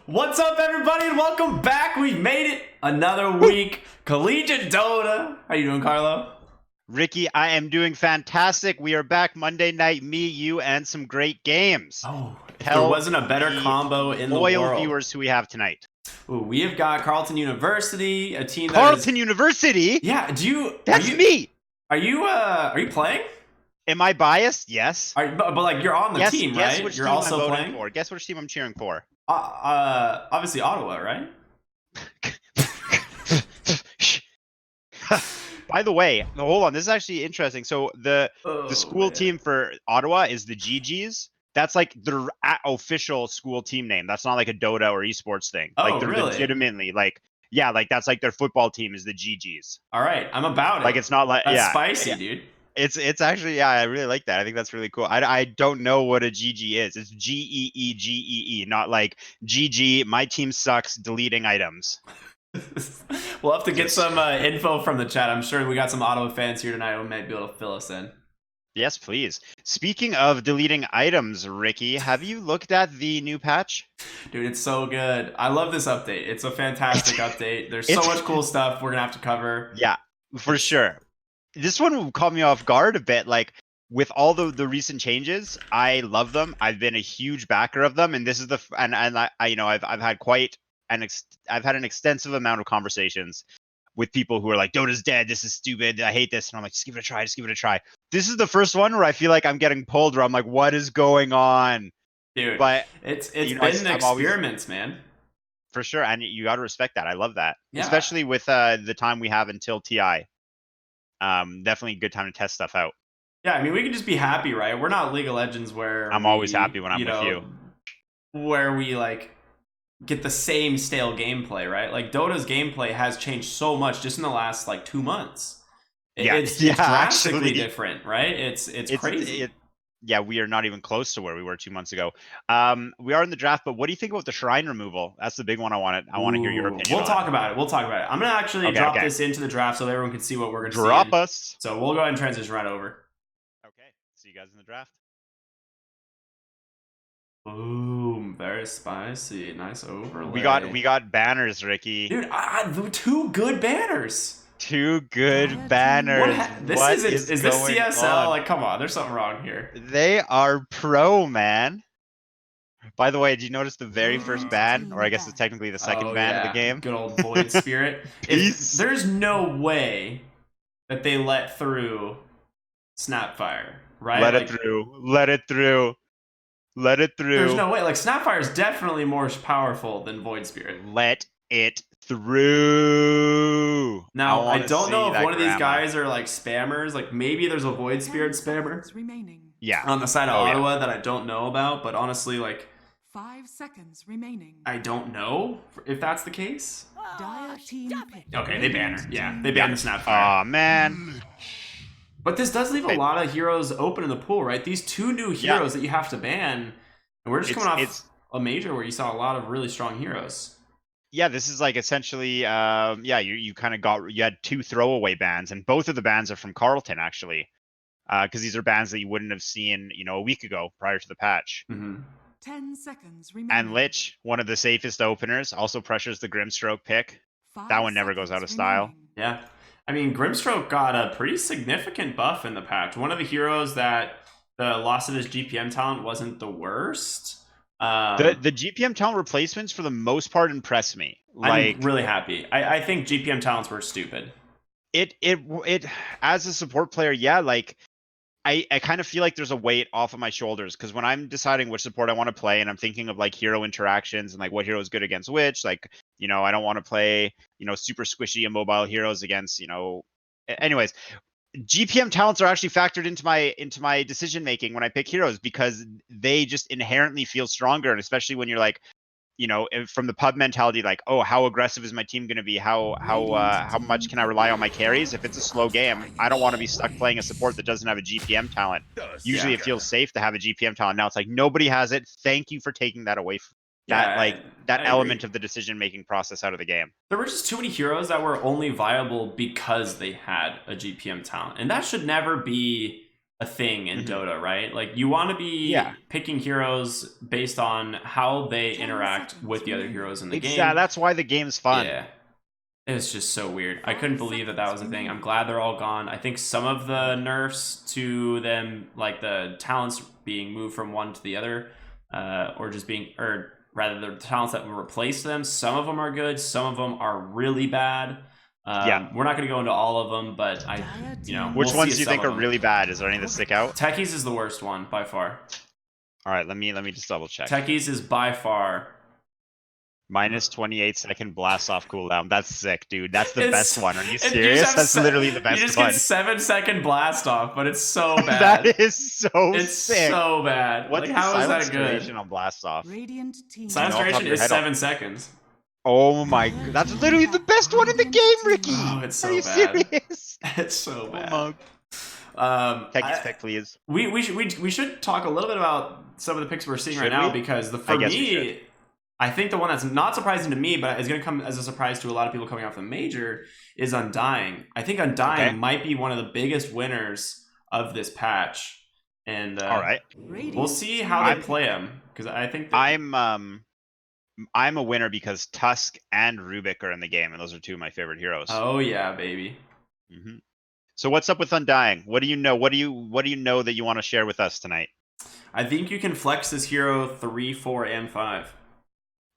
What's up, everybody, and welcome back. We've made it another week. Collegiate Dota. How you doing, Carlo? Ricky, I am doing fantastic. We are back Monday night, me, you, and some great games. Oh, there wasn't a better combo in the world. Loyal viewers who we have tonight. Ooh, we have got Carleton University, a team that Carleton University? Yeah, That's me! Are you playing? Am I biased? Yes. But like, you're on the team, right? Which you're team also I'm playing? for. Guess which team I'm cheering for. Obviously Ottawa, right? By the way, hold on. This is actually interesting. So the school team for Ottawa is the GGs. That's like their official school team name. That's not like a Dota or esports thing. Like they're really? legitimately like, yeah, like that's like their football team is the GGs. All right, I'm about it. Like it's not like that's spicy, dude. It's actually, yeah, I really like that. I think that's really cool. I don't know what a GG is. It's GEEGEE, not like GG, my team sucks, deleting items. We'll have to get some info from the chat. I'm sure we got some Ottawa fans here tonight who might be able to fill us in. Yes, please. Speaking of deleting items, Ricky, have you looked at the new patch? Dude, it's so good. I love this update. It's a fantastic update. There's so much cool stuff we're going to have to cover. Yeah, for sure. This one caught me off guard a bit. Like with all the recent changes, I love them. I've been a huge backer of them, and this is I've had quite I've had an extensive amount of conversations with people who are like, Dota's dead. This is stupid. I hate this. And I'm like, just give it a try. Just give it a try. This is the first one where I feel like I'm getting pulled. Where I'm like, what is going on, dude? But it's been an experiment, man. For sure, and you got to respect that. I love that, especially with the time we have until TI. Definitely a good time to test stuff out. Yeah, I mean, we can just be happy, right? We're not League of Legends where I'm always happy when I'm with you. Where we like get the same stale gameplay, right? Like Dota's gameplay has changed so much just in the last like 2 months. It's drastically different, right? It's crazy. Yeah, we are not even close to where we were 2 months ago. We are in the draft, but what do you think about the shrine removal? That's the big one I want to hear your opinion. We'll talk about it. I'm going to actually drop this into the draft so everyone can see what we're going to see. Drop us. So we'll go ahead and transition right over. Okay. See you guys in the draft. Boom. Very spicy. Nice overlay. We got banners, Ricky. Dude, 2 good banners. 2 good banners. Is this CSL? Like, come on, there's something wrong here. They are pro, man. By the way, did you notice the very first ban, or I guess it's technically the second ban of the game? Good old Void Spirit. There's no way that they let through Snapfire, right? Let it through. There's no way. Like, Snapfire is definitely more powerful than Void Spirit. Let it through. Now, I don't know if one of these guys are like spammers. Like maybe there's a Void Spirit spammer on the side of Ottawa that I don't know about. But honestly, like 5 seconds remaining. I don't know if that's the case. Okay, they ban her. Yeah, they ban the Snapfire. Aw, man. But this does leave a lot of heroes open in the pool, right? These 2 new heroes that you have to ban. And we're just coming off a major where you saw a lot of really strong heroes. Yeah, this is like essentially, you kind of you had 2 throwaway bans, and both of the bans are from Carleton, actually, because these are bans that you wouldn't have seen, a week ago prior to the patch. 10 seconds remaining. And Lich, one of the safest openers, also pressures the Grimstroke pick. That one never goes out of style. Yeah, I mean, Grimstroke got a pretty significant buff in the patch. One of the heroes that the loss of his GPM talent wasn't the worst. The GPM talent replacements for the most part impress me. Like, I'm really happy. I think GPM talents were stupid. It as a support player, yeah, like I kind of feel like there's a weight off of my shoulders, because when I'm deciding which support I want to play and I'm thinking of like hero interactions and like what hero is good against which, like, I don't want to play, super squishy immobile heroes against, anyways, GPM talents are actually factored into my decision making when I pick heroes, because they just inherently feel stronger, and especially when you're like, from the pub mentality, like, oh, how aggressive is my team going to be? How much can I rely on my carries? If it's a slow game, I don't want to be stuck playing a support that doesn't have a GPM talent. Usually, it feels safe to have a GPM talent. Now it's like nobody has it. Thank you for taking that away. That element of the decision making process out of the game. There were just too many heroes that were only viable because they had a GPM talent, and that should never be a thing in Dota, right? Like, you want to be picking heroes based on how they interact with the other heroes in the game. Yeah, that's why the game's fun. Yeah. It's just so weird. I couldn't believe that was a thing. I'm glad they're all gone. I think some of the nerfs to them, like the talents being moved from one to the other, or rather the talents that will replace them, some of them are good, some of them are really bad. We're not going to go into all of them, but which ones do you think are really bad? Is there any that stick out? Techies is the worst one by far. All right, let me just double check. Techies is by far minus 28-second blast off cooldown. That's sick, dude. That's the best one. Are you serious? That's literally the best one. You just get 7-second blast off, but it's so bad. That is so sick. It's so bad. What's like, how is that good? On blast off? Silence duration is 7 seconds. Oh my god, that's literally the best one in the game, Ricky. Oh, it's so bad. Are you serious? It's so bad. Techie's pick, please. We should talk a little bit about some of the picks we're seeing right now, because for me, I think the one that's not surprising to me, but is going to come as a surprise to a lot of people coming off the major, is Undying. I think Undying might be one of the biggest winners of this patch, and all right, we'll see how they play him, because I think I'm a winner because Tusk and Rubik are in the game, and those are two of my favorite heroes. Oh yeah, baby. So what's up with Undying? What do you know? What do you know that you want to share with us tonight? I think you can flex this hero 3, 4, and 5.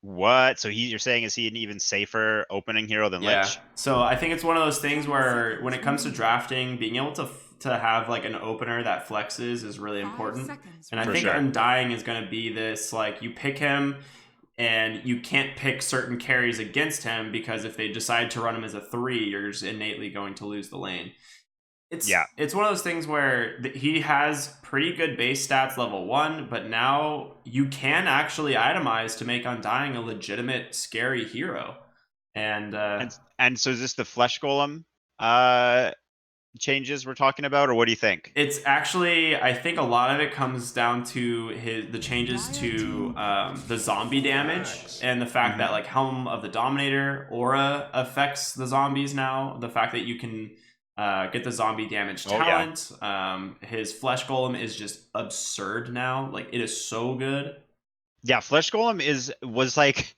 What? So you're saying, is he an even safer opening hero than Lich? So I think it's one of those things where when it comes to drafting, being able to have like an opener that flexes is really important. And I think Undying is going to be this, like, you pick him and you can't pick certain carries against him, because if they decide to run him as a 3, you're just innately going to lose the lane. It's one of those things where he has pretty good base stats level 1, but now you can actually itemize to make Undying a legitimate scary hero. And so is this the Flesh Golem changes we're talking about, or what do you think? It's actually, I think a lot of it comes down to the changes to the zombie damage, and the fact that like Helm of the Dominator aura affects the zombies now. The fact that you can get the zombie damage talent. His Flesh Golem is just absurd now. Like, it is so good. Yeah, Flesh Golem was like,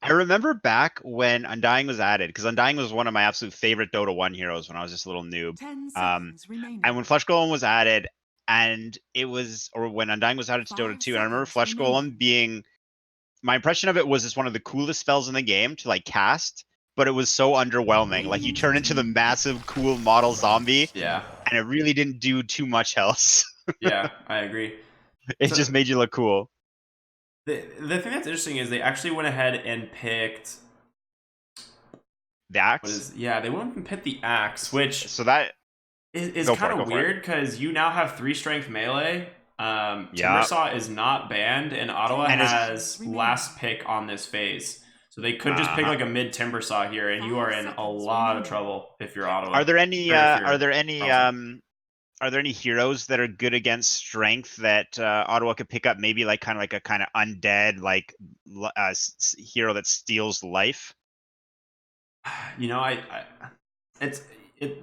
I remember back when Undying was added, because Undying was one of my absolute favorite Dota 1 heroes when I was just a little noob. And when Flesh Golem was added, when Undying was added to Dota 2, and I remember Flesh Golem being, my impression of it was it's one of the coolest spells in the game to like cast, but it was so underwhelming. Like, you turn into the massive cool model zombie, and it really didn't do too much else. Yeah, I agree. It just made you look cool. The thing that's interesting is they actually went ahead and picked the axe. They went and picked the axe, which that is kind of weird, because you now have 3 strength melee. Timbersaw is not banned, and Ottawa has last pick on this phase. So they could just pick like a mid Timbersaw here, and you are in a lot of trouble if you're Ottawa. Are there any heroes that are good against strength that Ottawa could pick up? Maybe like kind of undead, like hero that steals life.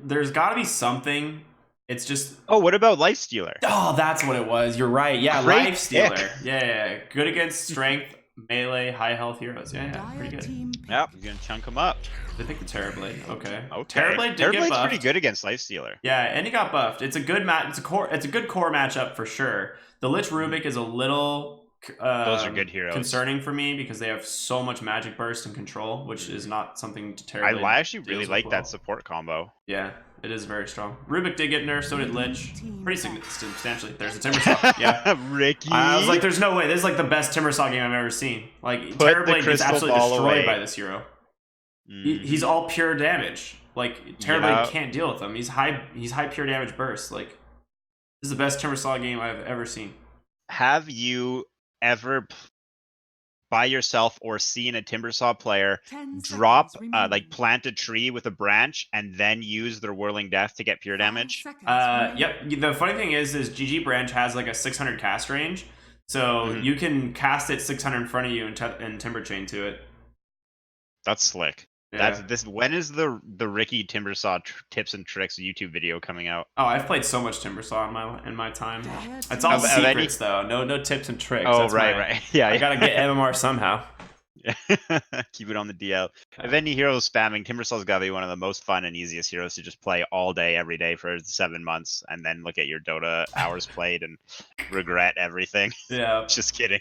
There's got to be something. It's just. Oh, what about Life Stealer? Oh, that's what it was. You're right. Yeah, Life Stealer. Yeah, good against strength, melee, high health heroes. Yeah, pretty good. Yep, you're gonna chunk them up. They picked the Terrorblade. Okay. Terrorblade did get buffed. Pretty good against Life Stealer. Yeah, and he got buffed. It's a good It's a good core matchup for sure. The Lich Rubik is a little. Those are good heroes. Concerning for me, because they have so much magic burst and control, which is not something to Terrorblade. I actually really like that support combo. Yeah. It is very strong. Rubik did get nerfed, so did Lich. Pretty substantially. There's a Timbersaw. Yeah. Ricky. I was like, there's no way. This is like the best Timbersaw game I've ever seen. Like, Terrorblade gets absolutely destroyed by this hero. He's all pure damage. Like, Terrorblade can't deal with him. He's high pure damage burst. Like, this is the best Timbersaw game I've ever seen. Have you ever by yourself or seen a Timbersaw player drop like plant a tree with a branch and then use their Whirling Death to get pure damage? Yep. The funny thing is GG Branch has like a 600 cast range, so you can cast it 600 in front of you and Timber Chain to it. That's slick. Yeah. When is the Ricky Timbersaw tips and tricks YouTube video coming out? Oh, I've played so much Timbersaw in my time. It's all secrets though. No tips and tricks. Oh, right. Yeah, I gotta get MMR somehow. Keep it on the DL. If any heroes spamming, Timbersaw's gotta be one of the most fun and easiest heroes to just play all day, every day for 7 months, and then look at your Dota hours played and regret everything. Yeah. Just kidding.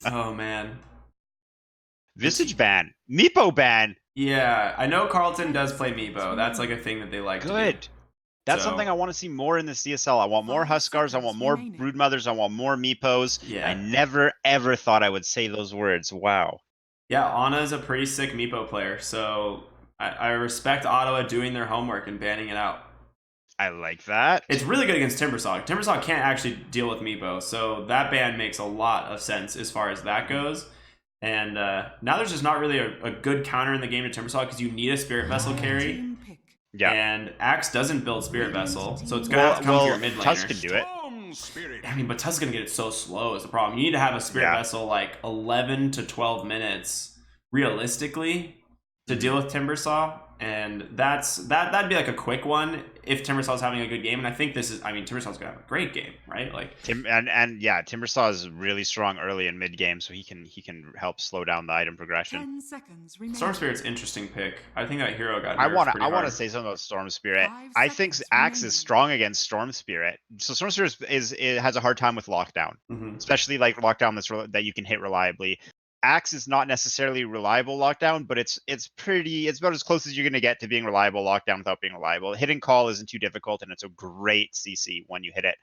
Oh man. Visage ban. Meepo ban. Yeah, I know Carleton does play Meepo. That's like a thing that they like to do. That's something I want to see more in the CSL. I want more Huskars. I want more Broodmothers. I want more Meepos. Yeah. I never, ever thought I would say those words. Wow. Yeah, Ana is a pretty sick Meepo player, so I respect Ottawa doing their homework and banning it out. I like that. It's really good against Timbersaw. Timbersaw can't actually deal with Meepo, so that ban makes a lot of sense as far as that goes. And now there's just not really a good counter in the game to Timbersaw because you need a Spirit Vessel carry. Yeah. And Axe doesn't build Spirit Vessel, so it's going to have to come to your mid laner. Tusk can do it. I mean, but Tusk is going to get it so slow is the problem. You need to have a Spirit Vessel like 11 to 12 minutes, realistically, to deal with Timbersaw. And that'd be like a quick one if Timbersaw's having a good game. And I think Timbersaw's gonna have a great game, right? Like Timbersaw is really strong early and mid game, so he can help slow down the item progression. 10 seconds remaining. Storm Spirit's interesting pick. I think that hero got. I want to say something about Storm Spirit. I think Axe is strong against Storm Spirit. So Storm Spirit has a hard time with lockdown, especially like lockdown that you can hit reliably. Axe is not necessarily reliable lockdown, but it's about as close as you're going to get to being reliable lockdown without being reliable. Hitting call isn't too difficult, and it's a great CC when you hit it.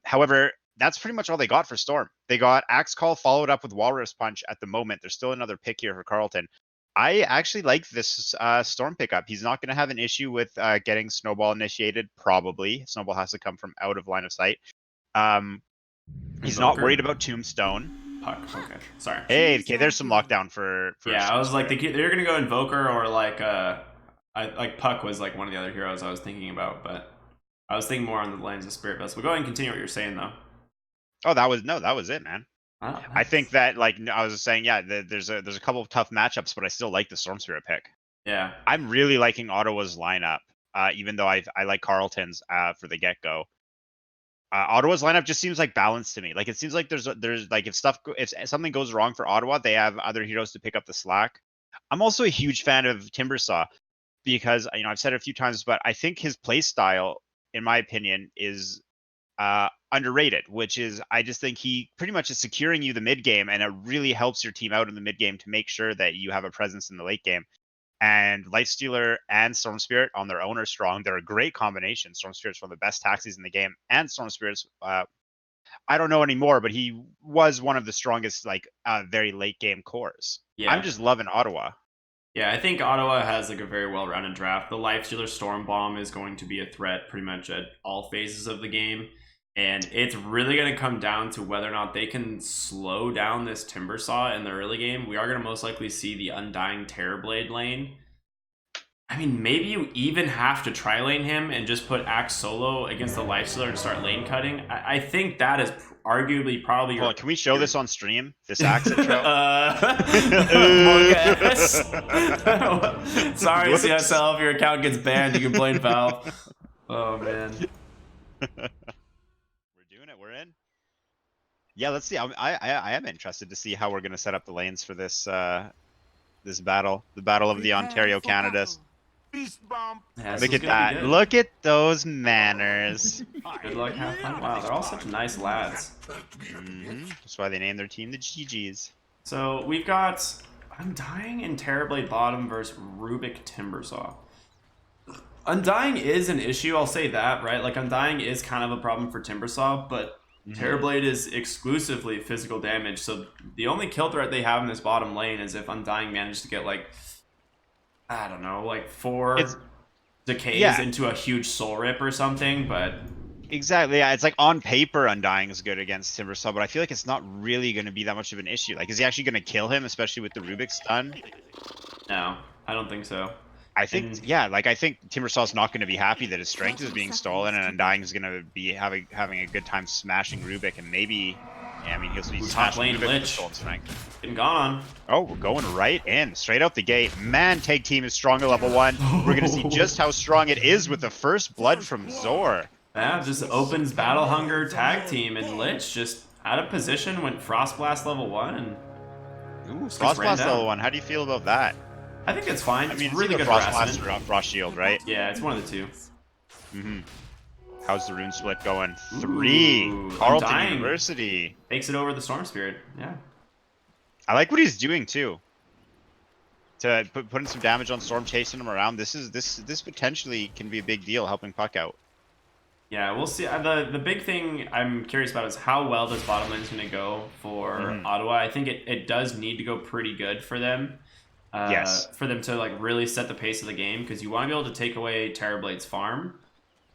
However, that's pretty much all they got for Storm. They got Axe call followed up with Walrus Punch at the moment. There's still another pick here for Carleton. I actually like this Storm pickup. He's not going to have an issue with getting Snowball initiated, probably. Snowball has to come from out of line of sight. He's not worried about Tombstone. Puck. Okay, sorry. Hey, okay, there's some lockdown for yeah, I was like, they're gonna go Invoker or like Puck was like one of the other heroes I was thinking about, but I was thinking more on the lines of Spirit Vessel. But go ahead and continue what you're saying though. Oh, that was it, man. Oh, nice. I think that I was saying, yeah, there's a couple of tough matchups, but I still like the Storm Spirit pick. Yeah, I'm really liking Ottawa's lineup, even though I like Carleton's for the get go. Ottawa's lineup just seems like balanced to me. Like it seems like there's like if something goes wrong for Ottawa, they have other heroes to pick up the slack. I'm also a huge fan of Timbersaw because I've said it a few times, but I think his play style, in my opinion, is underrated. Which is I just think he pretty much is securing you the mid game, and it really helps your team out in the mid game to make sure that you have a presence in the late game. And Lifestealer and Storm Spirit on their own are strong. They're a great combination. Storm Spirit's one of the best taxis in the game, and Storm Spirit's I don't know anymore, but he was one of the strongest very late game cores. Yeah. I'm just loving Ottawa. Yeah, I think Ottawa has like a very well-rounded draft. The Lifestealer Storm Bomb is going to be a threat pretty much at all phases of the game. And it's really going to come down to whether or not they can slow down this Timbersaw in the early game. We are going to most likely see the Undying Terrorblade lane. I mean, maybe you even have to tri-lane him and just put Axe solo against the Lifestealer and start lane cutting. I think that is arguably probably your... Can we show this on stream? This Axe intro? Sorry, CSL, if your account gets banned, you can blame Valve. Oh, man. Yeah, let's see. I am interested to see how we're going to set up the lanes for this this battle, the Battle of the Ontario Canadas. Yeah, look at that! Look at those manners. Good luck, have fun. Wow, they're all such nice lads. That's why they named their team the GGs. So we've got Undying and Terrorblade bottom versus Rubik Timbersaw. Undying is an issue, I'll say that, right? Like, Undying is kind of a problem for Timbersaw, but Terrorblade is exclusively physical damage, so the only kill threat they have in this bottom lane is if Undying managed to get, like, I don't know, like 4 decays into a huge soul rip or something, but... Exactly, yeah. It's like on paper Undying is good against Timbersaw, but I feel like it's not really going to be that much of an issue. Like, is he actually going to kill him, especially with the Rubik's stun? No, I don't think so. I think, I think Timbersaw's not going to be happy that his strength is being stolen, and Undying is going to be having a good time smashing Rubik, and maybe, I mean, he'll be smashing lane Rubik Lich. with stolen strength. Getting gone on. Oh, we're going right in, straight out the gate. Man, Tag Team is strong at level 1. We're going to see just how strong it is with the first blood from Zor. Yeah, just opens Battle Hunger Tag Team, and Lich just out of position, went Frost Blast level 1, and... Ooh, Frost Blast level 1, how do you feel about that? I think it's fine. I mean, it's really good Frost harassment. Blast or Frost Shield, right? Yeah, it's one of the two. How's the rune split going? 3. Carleton Undying. University. Takes it over the Storm Spirit. Yeah. I like what he's doing too. To putting some damage on Storm, chasing him around. This potentially can be a big deal, helping Puck out. Yeah, we'll see. The big thing I'm curious about is how well this bottom lane is going to go for Ottawa. I think it does need to go pretty good for them. Yes. For them to like really set the pace of the game, because you want to be able to take away Terrorblade's farm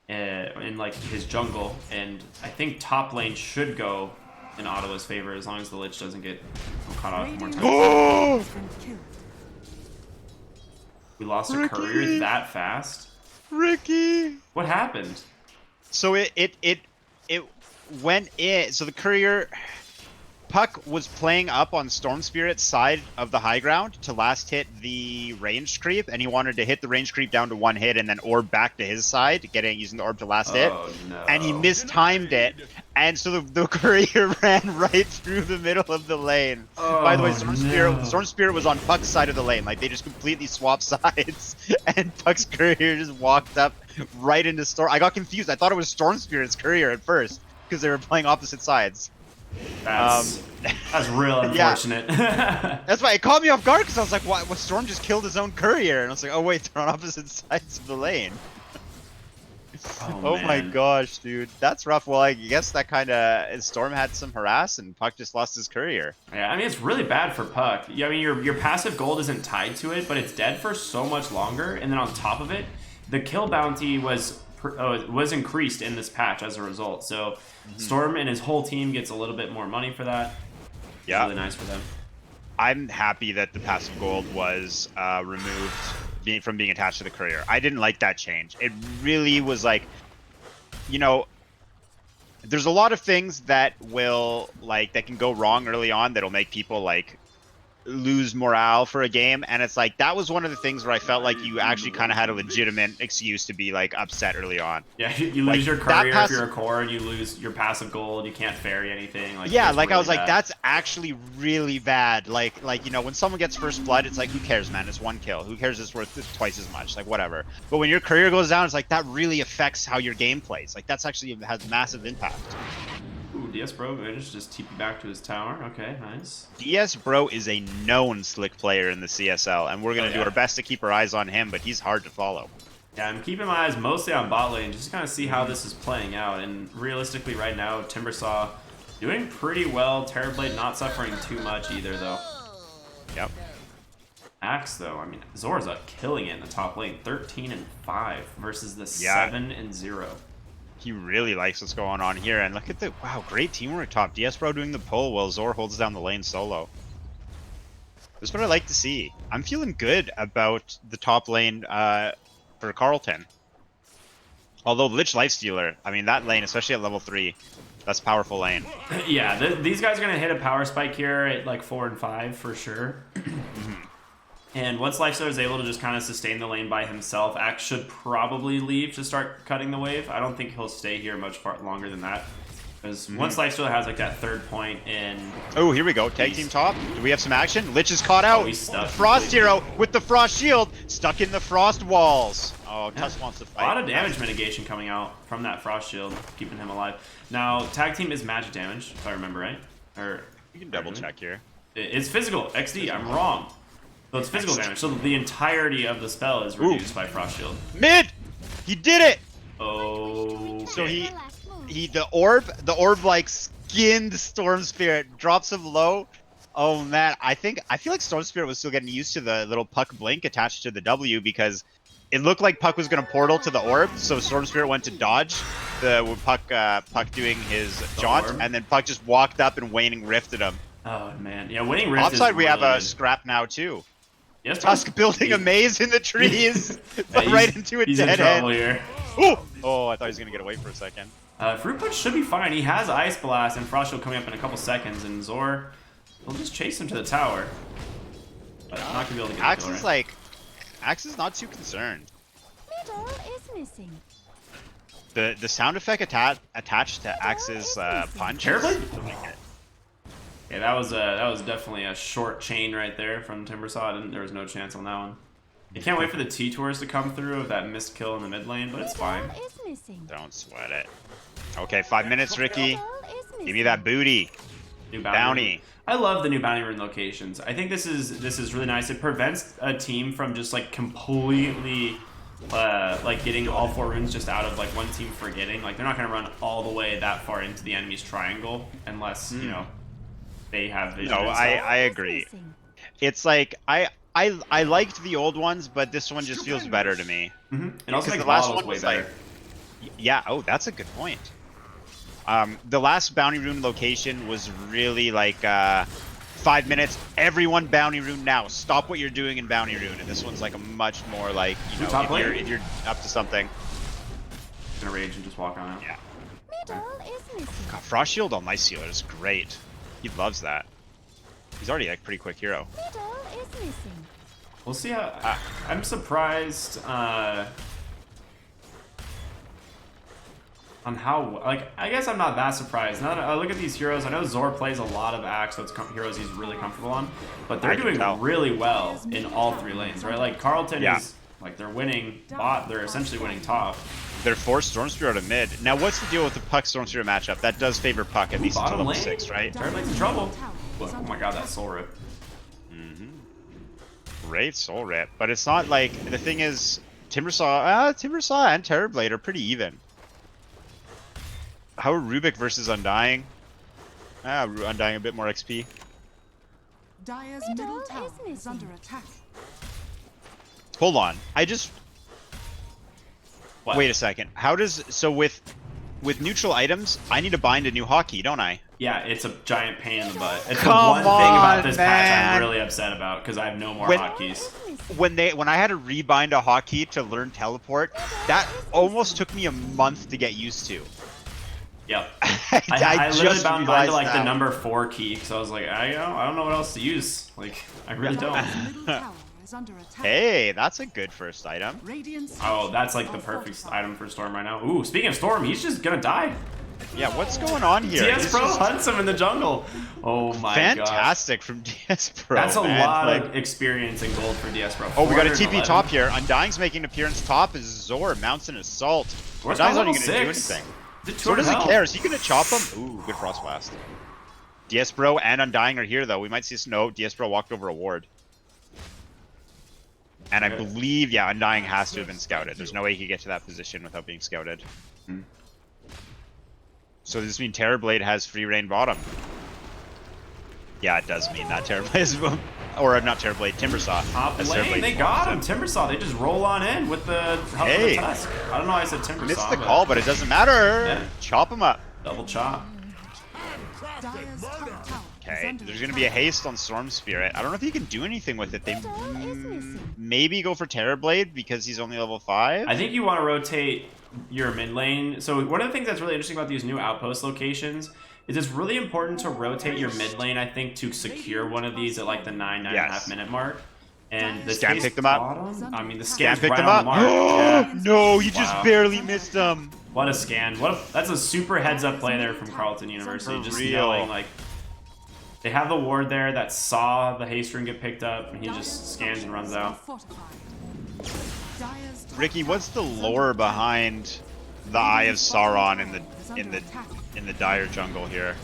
in like his jungle, and I think top lane should go in Ottawa's favor as long as the Lich doesn't get caught off more times. Oh! We lost a courier that fast. Ricky. What happened? So it went in. So the courier Puck was playing up on Storm Spirit's side of the high ground to last hit the ranged creep, and he wanted to hit the ranged creep down to 1 hit and then orb back to his side, using the orb to last hit. No. And he mistimed it, and so the courier ran right through the middle of the lane. By the way, Storm Spirit was on Puck's side of the lane. Like, they just completely swapped sides, and Puck's courier just walked up right into Storm. I got confused. I thought it was Storm Spirit's courier at first because they were playing opposite sides. That's real unfortunate. That's why it caught me off guard, because I was like, "What? Well, Storm just killed his own courier," and I was like, "Oh wait, they're on opposite sides of the lane." Oh my gosh, dude, that's rough. Well, I guess that kind of Storm had some harass, and Puck just lost his courier. Yeah, I mean, it's really bad for Puck. Yeah, I mean, your passive gold isn't tied to it, but it's dead for so much longer, and then on top of it, the kill bounty was increased in this patch as a result. So Storm and his whole team gets a little bit more money for that. Yeah, really nice for them. I'm happy that the passive gold was removed from being attached to the courier. I didn't like that change. It really was like, you know, there's a lot of things that that can go wrong early on that'll make people like lose morale for a game, and it's like that was one of the things where I felt like you actually kind of had a legitimate excuse to be like upset early on. Yeah, you lose your courier if you're a core, and you lose your passive gold. You can't ferry anything. Like, yeah, like really I was bad. like, that's actually really bad. Like you know, when someone gets first blood, it's like, who cares, man? It's 1 kill. Who cares? It's worth twice as much. Like, whatever. But when your courier goes down, it's like that really affects how your game plays. Like, that's actually has massive impact. Ooh, DS Bro managed to just TP back to his tower. Okay, nice. DS Bro is a known slick player in the CSL, and we're going to do our best to keep our eyes on him, but he's hard to follow. Yeah, I'm keeping my eyes mostly on bot lane, just to kind of see how this is playing out. And realistically, right now, Timbersaw doing pretty well. Terrorblade not suffering too much either, though. Yep. Axe, though, I mean, Zorza killing it in the top lane. 13-5 versus the 7-0. He really likes what's going on here, and look at the great teamwork top. DS Bro doing the pull while Zor holds down the lane solo. This is what I like to see. I'm feeling good about the top lane for Carleton. Although Lich Lifestealer, I mean, that lane, especially at level 3, that's powerful lane. Yeah, these guys are gonna hit a power spike here at like 4 and 5 for sure. And once Lifestealer is able to just kind of sustain the lane by himself, Axe should probably leave to start cutting the wave. I don't think he'll stay here much longer than that. Because once Lifestealer has like that 3rd point in... Oh, here we go. Tag team top. Do we have some action? Lich is caught out. He's stuck. Frost Hero with the Frost Shield stuck in the Frost walls. Oh, Tusk wants to fight. A lot of damage mitigation coming out from that Frost Shield, keeping him alive. Now, tag team is magic damage, if I remember right. Or you can double check here. It's physical. XD, I'm wrong. So it's physical damage. So the entirety of the spell is reduced by Frost Shield. Mid! He did it! Oh. So the orb like skinned Storm Spirit, drops him low. Oh man, I feel like Storm Spirit was still getting used to the little Puck blink attached to the W because it looked like Puck was gonna portal to the orb, so Storm Spirit went to dodge the Puck doing his jaunt, and then Puck just walked up and Waning rifted him. Oh man, yeah, Waning rift. Offside, we really have a good. scrap now too. Yes, Tusk building a maze in the trees, right into a he's dead in trouble end. here. Ooh! Oh, I thought he was gonna get away for a second. Fruit Punch should be fine. He has Ice Blast and Frost Shield coming up in a couple seconds, and Zor will just chase him to the tower. But not gonna be able to get Axe the kill, is right? Axe is not too concerned. Middle is missing. The sound effect attached to Axe's punch. Terribly? Yeah, that was definitely a short chain right there from Timbersaw. There was no chance on that one. I can't wait for the T-Tours to come through of that missed kill in the mid lane, but it's fine. Middle is missing. Don't sweat it. Okay, 5 minutes, Ricky. Middle is missing. Give me that booty. New Bounty. I love the new bounty rune locations. I think this is really nice. It prevents a team from just like completely like getting all 4 runes just out of like one team forgetting. Like they're not gonna run all the way that far into the enemy's triangle unless you know they have vision. No, and stuff. I agree. It's like I liked the old ones, but this one just feels better to me. It also makes the last models one way was better. Yeah. Oh, that's a good point. The last bounty rune location was really like 5 minutes. Everyone bounty rune now. Stop what you're doing in bounty rune. And this one's like a much more like if you're up to something. Gonna rage and just walk on out. Yeah. Middle is missing. God, Frost Shield on my sealer is great. He loves that. He's already like pretty quick hero. Middle is missing. We'll see how. I'm surprised on how. Like, I guess I'm not that surprised. Now that I look at these heroes, I know Zor plays a lot of Axe, so it's heroes he's really comfortable on. But they're doing really well in all 3 lanes, right? Like Carleton is like they're winning bot. They're essentially winning top. They're forced Storm Spirit out of mid. Now, what's the deal with the Puck Storm Spirit matchup? That does favor Puck at least until level 6, right? Turretlane's in trouble. Oh my god, that soul rip. Great soul rip, but it's not like the thing is Timbersaw and Terrorblade are pretty even. How are Rubik versus Undying? Undying a bit more XP. Dire's middle tower is under attack. Hold on, wait a second. How does with neutral items, I need to bind a new hotkey, don't I? Yeah, it's a giant pain in the butt. It's Come the one thing about on, this patch I'm man. really upset about because I have no more hotkeys. When I had to rebind a hotkey to learn teleport, that almost took me a month to get used to. Yep. I I literally just bound mine to like realized the number 4 key because I was like, I don't know what else to use. Like, I really don't. Middle tower is under attack. Hey, that's a good first item. Radiant Oh, that's like the perfect item for Storm right now. Ooh, speaking of Storm, he's just gonna die. Yeah, what's going on here? DS Pro hunts him in the jungle. Oh my god. Fantastic from DS Pro. That's a man. lot Like, of experience in gold for DS Pro. oh, we got a TP 411. top here. Undying's making an appearance top as Zor mounts an assault. Where's Undying's not level even gonna do 6? anything. Did So does he 200 care? Is he gonna chop him? Ooh, good Frost Blast. DS Bro and Undying are here though. We might see Snow. DS Bro walked over a ward. And I believe, yeah, Undying has to have been scouted. There's no way he could get to that position without being scouted. So does this mean Terrorblade has free reign bottom? Yeah, it does mean that Terrorblade is, or not Terrorblade, Timbersaw. Top has lane, Terrorblade they got him. Timbersaw, they just roll on in with the help of the Tusk. I don't know why I said Timbersaw. Missed the but call, but it doesn't matter. Yeah. Chop him up. Double chop. Dire's top tower Okay, is under there's gonna be a attack. haste on Storm Spirit. I don't know if he can do anything with it. They Middle is missing. maybe go for Terrorblade because he's only level 5. I think you want to rotate your mid lane. So one of the things that's really interesting about these new outpost locations is it's really important to rotate your mid lane, I think, to secure one of these at like the 9.5 minute mark. And the Scan case picked them up. bottom, I mean, the Scan scan's picked right him on up. the mark. Yeah. No, you just Wow. barely missed him. What a scan. That's a super heads up play there from Carleton University. For Just real. knowing, like, they have the ward there that saw the haste ring get picked up, and he just scans and runs out. Ricky, what's the lore behind the Eye of Sauron in the Dire jungle here?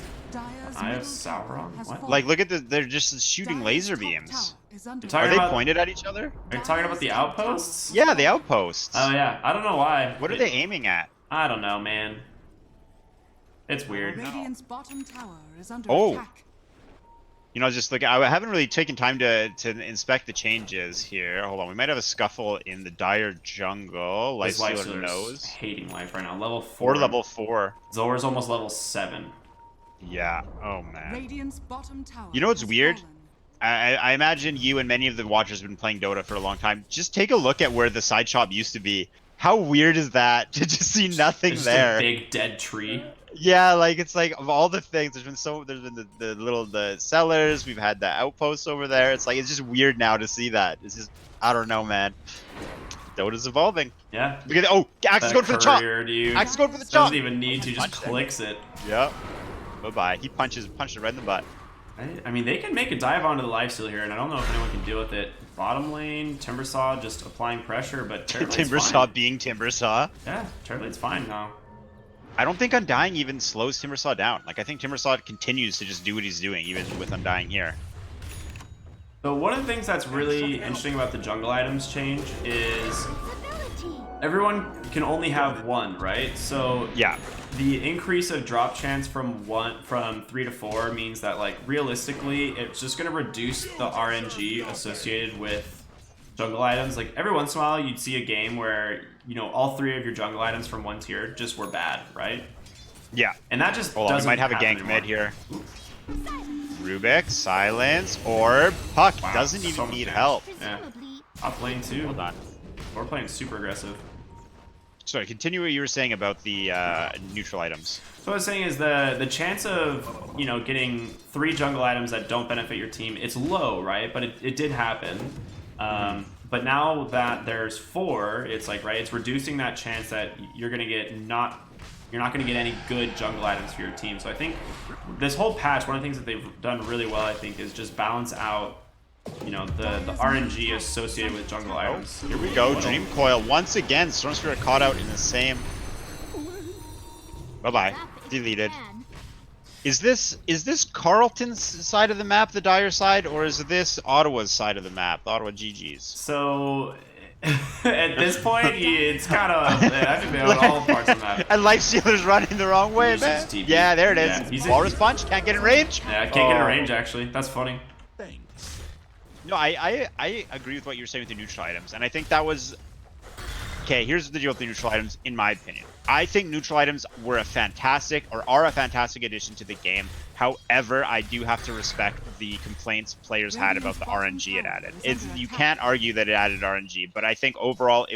Eye of Sauron? What? Like, look at they're just shooting laser beams. is under You're talking Are they about, pointed at each other? Are you talking about the outposts? Yeah, the outposts. Oh yeah, I don't know why. What are they aiming at? I don't know, man. It's weird. Radiant's bottom tower is under Oh. attack. You know, just like I haven't really taken time to inspect the changes here. Hold on, we might have a scuffle in the dire jungle. This Lifestealer Lifestealer's knows. hating life right now. Level 4. Or level 4. Zor's almost level 7. Yeah. Oh man. Radiant's bottom tower. You know what's has weird? fallen. I imagine you and many of the watchers have been playing Dota for a long time. Just take a look at where the side shop used to be. How weird is that to just see nothing It's there? just a big dead tree. Yeah, like it's like of all the things, there's been the cellars, we've had the outposts over there. It's like it's just weird now to see that. It's just I don't know, man. Dota's evolving. Yeah. Look at Axe is That going for the chop. courier, dude. Axe is going for the chop. Doesn't even need to, just Punch it. clicks it. Yep. Bye bye. He punched it right in the butt. I mean, they can make a dive onto the lifesteal here, and I don't know if anyone can deal with it. Bottom lane, Timbersaw just applying pressure, but Terrablade's Timbersaw fine. being Timbersaw. Yeah, Terrablade's fine now. I don't think Undying even slows Timbersaw down. Like I think Timbersaw continues to just do what he's doing, even with Undying here. So one of the things that's really interesting about the jungle items change is everyone can only have one, right? So Yeah. the increase of drop chance from 3 to 4 means that, like, realistically, it's just gonna reduce the RNG associated with jungle items. Like every once in a while, you'd see a game where all 3 of your jungle items from one tier just were bad, right? Yeah. And that just Hold on, we doesn't might have a happen gank anymore. mid here. Rubik, silence, or Puck Wow, doesn't so even much need damage. help. Yeah. Top lane too. Hold on. We're playing super aggressive. Sorry, continue what you were saying about the neutral items. So what I was saying is the chance of getting 3 jungle items that don't benefit your team, it's low, right? But it did happen. But now that there's 4, it's like, right, it's reducing that chance that you're not going to get any good jungle items for your team. So I think this whole patch, one of the things that they've done really well, I think, is just balance out the RNG associated with jungle items. Here we go, Dream Coil once again. Storm Spirit caught out in the same. Bye bye. Deleted. Is this Carleton's side of the map, the dire side, or is this Ottawa's side of the map, the Ottawa GGs? So at this point, it's kind of I think they own all parts of the map. And Lifestealer's running the wrong way, He's man. just TP. Yeah, there it is. Yeah, he's Walrus punch, can't get in range. Yeah, I can't get in range actually. That's funny. No, I agree with what you're saying with the neutral items, and I think that was okay. Here's the deal with the neutral items, in my opinion. I think neutral items were are a fantastic addition to the game. However, I do have to respect the complaints players had about the RNG it added. You can't argue that it added RNG, but I think overall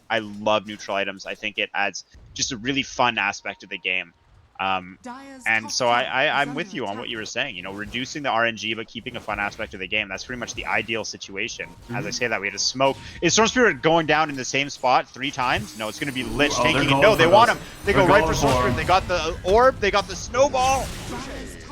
I love neutral items. I think it adds just a really fun aspect to the game. And so I'm with you on what you were saying. Reducing the RNG but keeping a fun aspect of the game. That's pretty much the ideal situation. As I say that, we had a smoke. Is Storm Spirit going down in the same spot 3 times? No, it's going to be Lich tanking it. No, they want him. They go right for Storm Spirit. They got the orb. They got the snowball.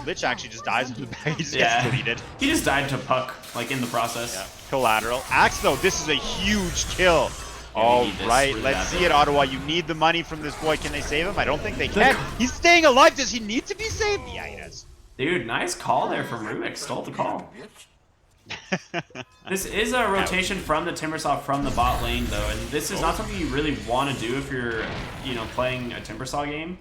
Lich actually just dies in the back. He just gets deleted. He just died to Puck, like, in the process. Yeah. Collateral. Axe, though, this is a huge kill. All right, really let's bad. see it, Ottawa. You need the money from this boy. Can they save him? I don't think they can. He's staying alive. Does he need to be saved? Yeah, he does. Dude, nice call there from Rubik. Stole the call. This is a rotation from the Timbersaw from the bot lane, though, and this is not something you really want to do if you're, playing a Timbersaw game.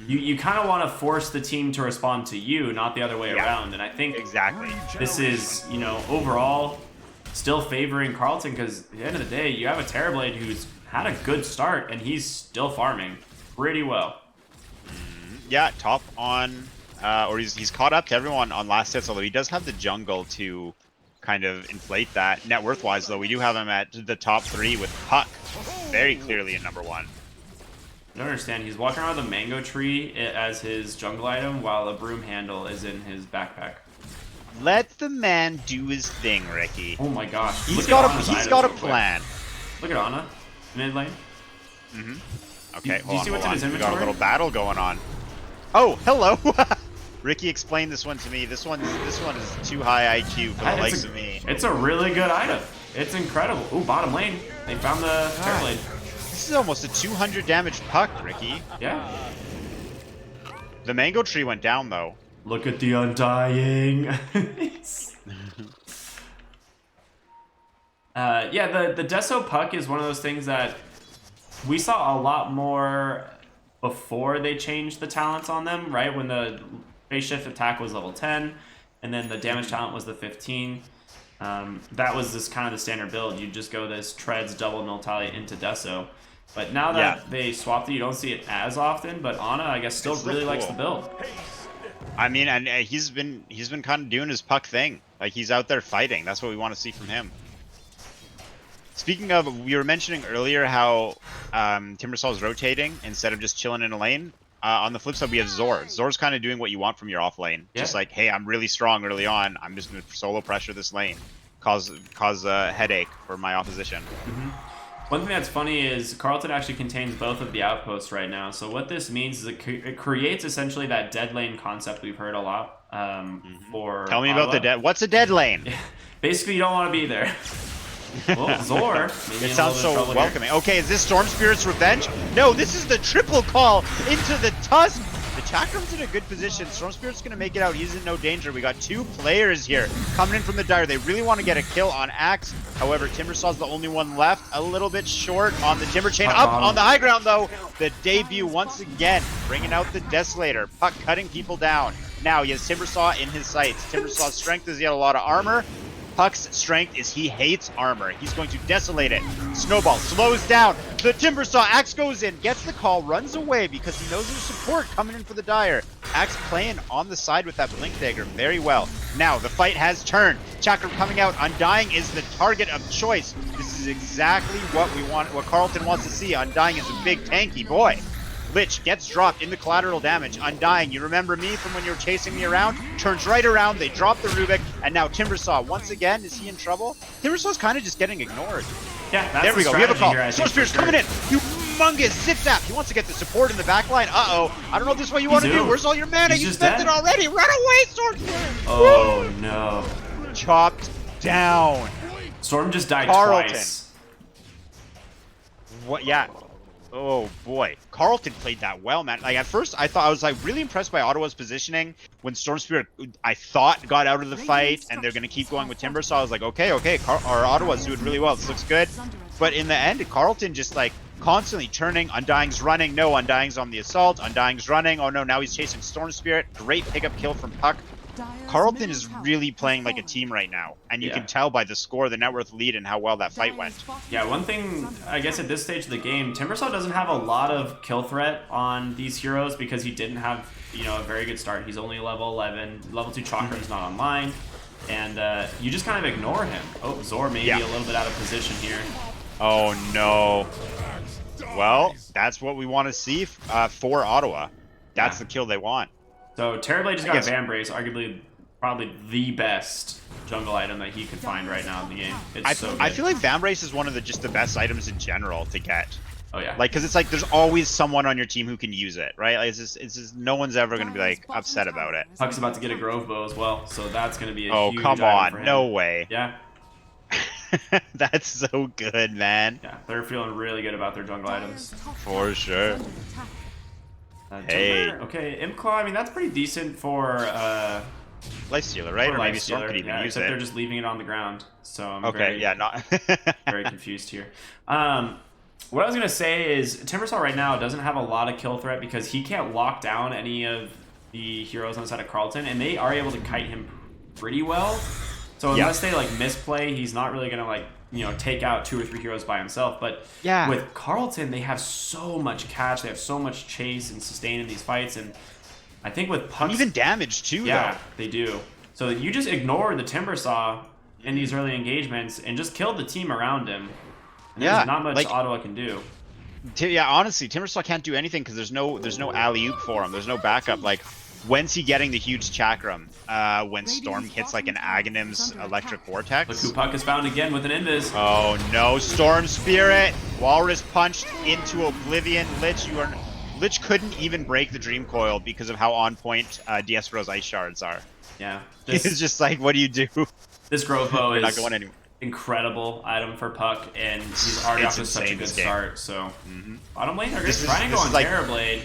You kind of want to force the team to respond to you, not the other way around. And I think Exactly. this is, overall still favoring Carleton, because at the end of the day, you have a Terrorblade who's had a good start, and he's still farming pretty well. Yeah, top on, or he's caught up to everyone on last hits, although he does have the jungle to kind of inflate that. Net worth-wise, though, we do have him at the top 3 with Puck very clearly in number 1. I don't understand. He's walking around with a mango tree as his jungle item, while a broom handle is in his backpack. Let the man do his thing, Ricky. Oh my gosh. He's Look at got a Ana's he's items got a real quick. plan. Look at Ana. Mid lane. Okay, Do you see what's in his We got a inventory? little battle going on. Oh, hello. Ricky explained this one to me. This one is too high IQ for the likes of me. It's a really good item. It's incredible. Ooh, bottom lane. They found the Terrorblade. This is almost a 200 damage Puck, Ricky. Yeah. The mango tree went down though. Look at the Undying. Yeah, the Deso puck is one of those things that we saw a lot more before they changed the talents on them, right? When the phase shift attack was level 10, and then the damage talent was the 15. That was this kind of the standard build. You just go this treads double null tally into Deso. But now that they swapped it, you don't see it as often. But Ana, I guess, still really likes the build. I mean, and he's been kind of doing his puck thing. Like, he's out there fighting. That's what we want to see from him. Speaking of, we were mentioning earlier how Timbersaul's rotating instead of just chilling in a lane. On the flip side, we have Zor. Zor's kind of doing what you want from your off lane. Yeah. Just like, hey, I'm really strong early on. I'm just going to solo pressure this lane. Cause a headache for my opposition. Mm-hmm. One thing that's funny is Carleton actually contains both of the outposts right now. So what this means is it creates essentially that dead lane concept we've heard a lot for Tell me Ottawa. about the dead. What's a dead lane? Basically, you don't want to be there. Well, Zor. It sounds so welcoming. Okay, is this Storm Spirit's revenge? No, this is the triple call into the tusk. The Chakram's in a good position. Storm Spirit's going to make it out. He's in no danger. We got 2 players here coming in from the Dire. They really want to get a kill on Axe. However, Timbersaw's the only one left. A little bit short on the Timber Chain. Up on the high ground, though. The debut once again, bringing out the Desolator. Puck cutting people down. Now he has Timbersaw in his sights. Timbersaw's strength is he had a lot of armor. Puck's strength is he hates armor. He's going to desolate it. Snowball slows down. The Timbersaw Axe goes in, gets the call, runs away because he knows there's support coming in for the Dire. Axe playing on the side with that Blink Dagger very well. Now the fight has turned. Chakram coming out. Undying is the target of choice. This is exactly what we want, what Carleton wants to see. Undying is a big tanky boy. Lich gets dropped into collateral damage. Undying, you remember me from when you were chasing me around? Turns right around, they drop the Rubik, and now Timbersaw, once again, is he in trouble? Timbersaw's kind of just getting ignored. Yeah, that's there we go, we have a call. Sword Spear's coming in, humongous zip-zap. He wants to get the support in the back line. Uh-oh, I don't know if this is what you want to do. Where's all your mana? You spent it already. Run away, Sword Spear. Oh, no. Chopped down. Storm just died twice. What? Yeah. Oh boy, Carleton played that well, man. Like at first, I was like really impressed by Ottawa's positioning when Storm Spirit, I thought, got out of the fight, and they're gonna keep going with Timber. So I was like, okay, Ottawa's doing really well. This looks good. But in the end, Carleton just like constantly turning. Undying's running. No, Undying's on the assault. Undying's running. Oh no, now he's chasing Storm Spirit. Great pickup kill from Puck. Carleton is really playing like a team right now, and you can tell by the score, the net worth lead, and how well that fight went. Yeah, one thing, I guess at this stage of the game, Timbersaw doesn't have a lot of kill threat on these heroes because he didn't have, a very good start. He's only level 11, level 2 Chakra's not online, and you just kind of ignore him. Oh, Zor maybe a little bit out of position here. Oh no. Well, that's what we want to see for Ottawa. That's the kill they want. So Terrorblade just got a Vambrace, arguably probably the best jungle item that he could find right now in the game. It's so good. I feel like Vambrace is one of the best items in general to get. Oh yeah. Like, because it's like there's always someone on your team who can use it, right? Like, it's just no one's ever going to be like upset about it. Puck's about to get a Grove Bow as well, so that's going to be a huge come item on, for him. No way. Yeah. That's so good, man. Yeah, they're feeling really good about their jungle items. For sure. Hey. Okay, Imclaw, I mean, that's pretty decent for Lifestealer, right? Or maybe Storm could even use it. They're just leaving it on the ground. So I'm not very confused here. What I was gonna say is Timbersaw right now doesn't have a lot of kill threat because he can't lock down any of the heroes on the side of Carleton, and they are able to kite him pretty well. So unless they like misplay, he's not really gonna take out 2 or 3 heroes by himself. But with Carleton, they have so much catch, they have so much chase and sustain in these fights, and I think with Puck's... And even damage too, though. They do. So you just ignore the Timbersaw in these early engagements and just kill the team around him. And there's not much Ottawa can do. Yeah, honestly, Timbersaw can't do anything because there's no alley-oop for him. There's no backup. Like, when's he getting the huge Chakram? When Storm hits like an Aghanim's Electric Vortex? Look who Puck is found again with an Invis. Oh no, Storm Spirit! Walrus punched into Oblivion. Lich couldn't even break the Dream Coil because of how on point Diespero's Ice Shards are. Yeah. It's just like, what do you do? This Grove Bow is not going anywhere. Incredible item for Puck, and he's already off to such a good start. So, bottom lane, they're just trying to go on Terrorblade.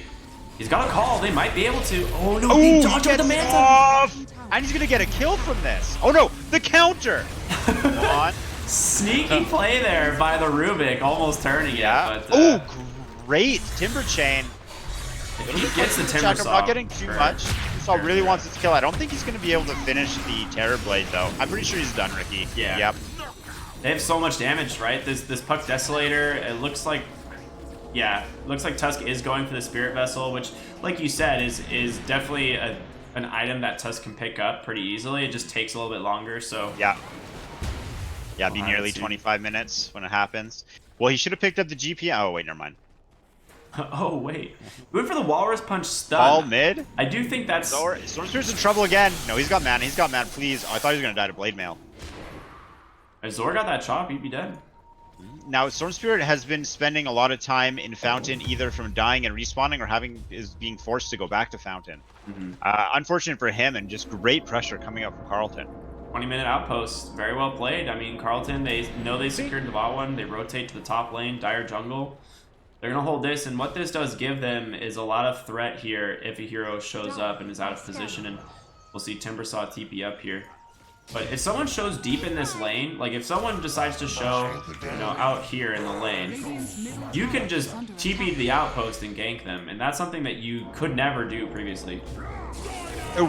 He's got a call. They might be able to. Oh no! He dodged with the Manta. And he's gonna get a kill from this. Oh no! The counter. Come on. Sneaky play there by the Rubik, almost turning it. But, oh, great Timber Chain. If he gets the Timber Saw. I'm not getting too much. Saw really wants this kill. I don't think he's going to be able to finish the Terror Blade, though. I'm pretty sure he's done, Ricky. Yeah. Yep. They have so much damage, right? This Puck Desolator, it looks like... Yeah, looks like Tusk is going for the Spirit Vessel, which, like you said, is definitely an item that Tusk can pick up pretty easily. It just takes a little bit longer, so... Yeah. Yeah, it'd be nearly 25 minutes when it happens. Well, he should have picked up the GP. Oh, wait, never mind. Oh, wait. Went for the Walrus Punch stun. All mid? I do think that's... Storm Spirit's in trouble again. No, he's got mana. He's got mana, please. Oh, I thought he was going to die to Blade Mail. If Zor got that chop, he'd be dead. Now, Storm Spirit has been spending a lot of time in Fountain, either from dying and respawning or being forced to go back to Fountain. Unfortunate for him, and just great pressure coming up from Carleton. 20-minute outpost, very well played. I mean, Carleton, they know they secured the bot one. They rotate to the top lane, Dire Jungle. They're going to hold this, and what this does give them is a lot of threat here if a hero shows up and is out of position, and we'll see Timbersaw TP up here. But if someone shows deep in this lane, like if someone decides to show, out here in the lane, you can just TP to the outpost and gank them, and that's something that you could never do previously. Oh,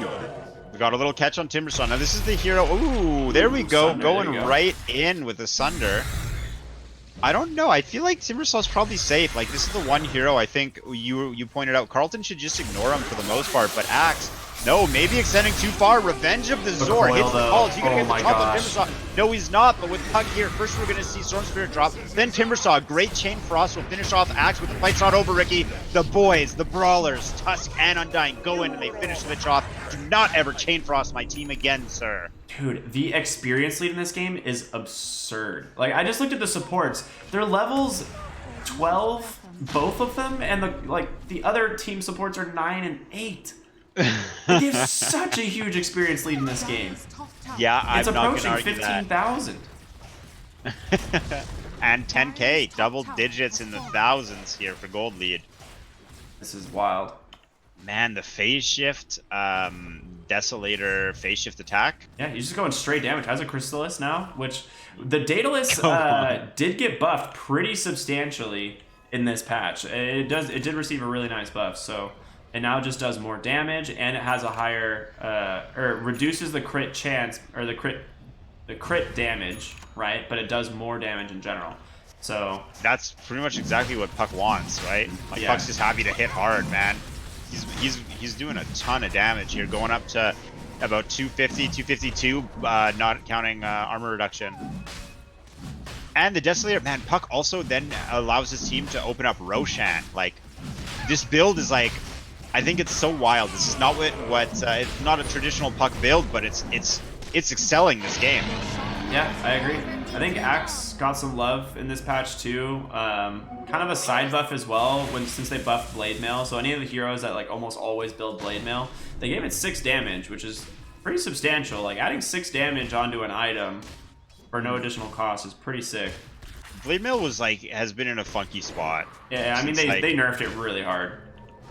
we got a little catch on Timbersaw. Now this is the hero. Ooh, there we go, Sunder, going there you go. right in with the Sunder. I don't know. I feel like Timbersaw's probably safe. Like, this is the one hero I think you pointed out. Carleton should just ignore him for the most part, but Axe, no, maybe extending too far. Revenge of the Zor hits the call. Is he gonna get the top of Timbersaw? No, he's not, but with Puck here, first we're gonna see Storm Spirit drop, then Timbersaw. Great Chain Frost will finish off Axe, but the fight's not over, Ricky. The boys, the Brawlers, Tusk and Undying go in and they finish the bitch off. Do not ever Chain Frost my team again, sir. Dude, the experience lead in this game is absurd. Like, I just looked at the supports. They're levels 12, both of them, and the other team supports are 9 and 8. They give such a huge experience lead in this game. Yeah, I'm not gonna argue that. It's approaching 15,000. And 10K, double digits in the thousands here for gold lead. This is wild. Man, the phase shift, Desolator phase shift attack. Yeah, he's just going straight damage. Has a Crystallis now, which the Daedalus did get buffed pretty substantially in this patch. It did receive a really nice buff, so it now just does more damage, and it has a higher or reduces the crit chance or the crit damage, right? But it does more damage in general. So that's pretty much exactly what Puck wants, right? Like, yeah. Puck's just happy to hit hard, man. He's doing a ton of damage here, going up to about 250, 252, not counting armor reduction. And the Desolator, man, Puck also then allows his team to open up Roshan. Like, this build is like, I think it's so wild. This is not it's not a traditional Puck build, but it's excelling this game. Yeah, I agree. I think Axe got some love in this patch too. Kind of a side buff as well since they buffed Blade Mail. So any of the heroes that like almost always build Blade Mail, they gave it 6 damage, which is pretty substantial. Like adding 6 damage onto an item for no additional cost is pretty sick. Blade Mail has been in a funky spot. Yeah, I mean they nerfed it really hard.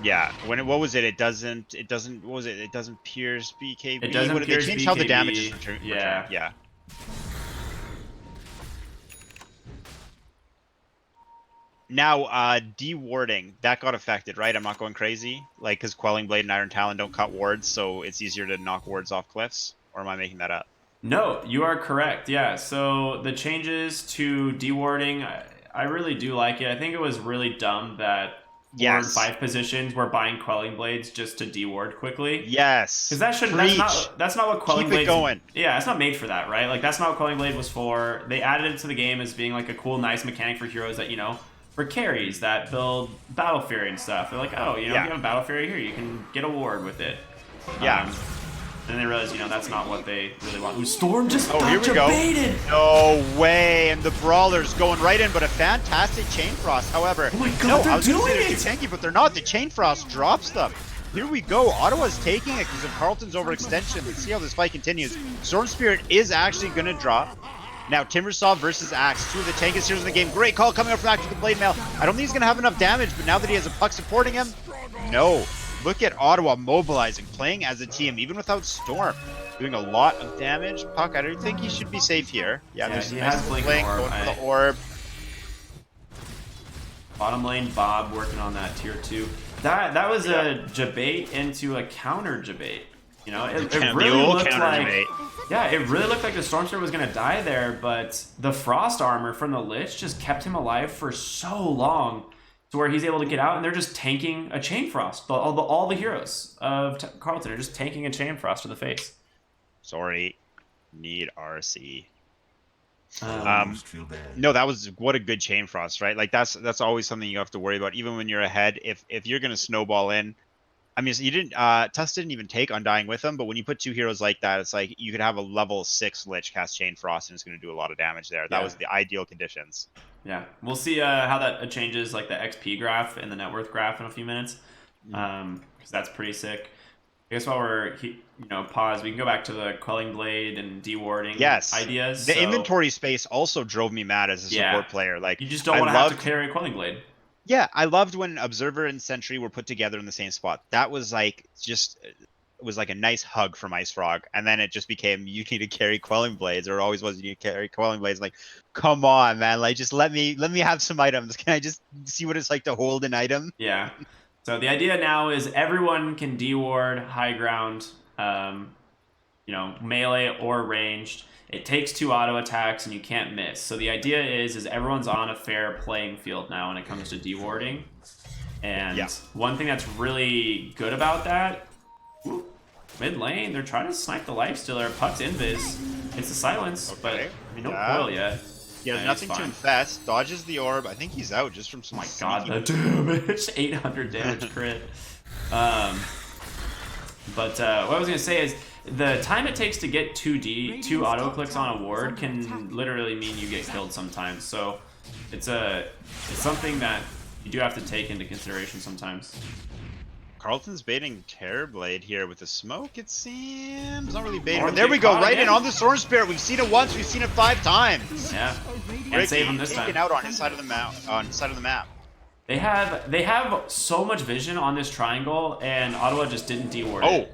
Yeah, what was it? It doesn't what was it? It doesn't pierce BKB. It doesn't pierce They changed BKB. How the damage is returned. Yeah. Now, de-warding, that got affected, right? I'm not going crazy? Like, because Quelling Blade and Iron Talon don't cut wards, so it's easier to knock wards off cliffs? Or am I making that up? No, you are correct, yeah. So the changes to de-warding, I really do like it. I think it was really dumb that ward 5 positions were buying Quelling Blades just to de-ward quickly. Yes. Because that's not what Quelling Blades... Keep it going. Yeah, it's not made for that, right? Like, that's not what Quelling Blade was for. They added it to the game as being, like, a cool, nice mechanic for heroes that, for carries that build Battle Fury and stuff. They're like, oh, if you have a Battle Fury here, you can get a ward with it. Yeah. And they realize, that's not what they really want. Ooh, Storm just here we go. baited. No way. And the Brawlers going right in, but a fantastic Chain Frost. However, oh my God, I was going to say they're too tanky, but they're not. The Chain Frost drops them. Here we go. Ottawa's taking it because of Carleton's overextension. Let's see how this fight continues. Storm Spirit is actually going to drop. Now, Timbersaw versus Axe, 2 of the tankest heroes in the game. Great call coming up from Axe with the Blade Mail. I don't think he's going to have enough damage, but now that he has a Puck supporting him, no. Look at Ottawa mobilizing, playing as a team, even without Storm. Doing a lot of damage. Puck, I don't think he should be safe here. Yeah, there's he a nice has blink Blink Orb. going for the orb. Bottom lane, Bob working on that tier 2. That was a debate into a counter debate. You know, it really looked like it really looked like the Stormster was gonna die there, but the Frost armor from the Lich just kept him alive for so long, to where he's able to get out, and they're just tanking a Chain Frost. All the heroes of Carleton are just tanking a Chain Frost to the face. Sorry, need RC. Feel No, that was what a good Chain Frost, right? Like that's always something you have to worry about, even when you're ahead. If you're gonna snowball in, I mean, you didn't. Tuss didn't even take Undying with him, but when you put 2 heroes like that, it's like you could have a level 6 Lich cast Chain Frost, and it's going to do a lot of damage there. That was the ideal conditions. Yeah, we'll see how that changes, like the XP graph and the net worth graph in a few minutes, because that's pretty sick. I guess while we're pause, we can go back to the Quelling Blade and dewarding ideas. The inventory space also drove me mad as a support player. Like, you just don't want to have to carry a Quelling Blade. Yeah, I loved when Observer and Sentry were put together in the same spot. That was like it was like a nice hug from Ice Frog, and then it just became you need to carry Quelling Blades, or it always was you need to carry Quelling Blades. Like, come on, man! Like, just let me have some items. Can I just see what it's like to hold an item? Yeah. So the idea now is everyone can deward high ground, melee or ranged. It takes 2 auto attacks and you can't miss. So the idea is everyone's on a fair playing field now when it comes to dewarding. And one thing that's really good about that, mid lane, they're trying to snipe the Lifestealer. Puck's invis. It's a silence, but no coil yet. Yeah, nothing to infest. Dodges the orb. I think he's out just from some. Oh my god, the damage! 800 damage crit. But what I was gonna say is, the time it takes to get 2 auto clicks on a ward can literally mean you get killed sometimes. So it's something that you do have to take into consideration sometimes. Carleton's baiting Terrorblade here with the smoke, it seems. Not really baiting, but there we go, right in on the Storm Spirit. We've seen it once, we've seen it 5 times. Yeah, and save him this time. Out on his side of the map. They have so much vision on this triangle, and Ottawa just didn't deward it.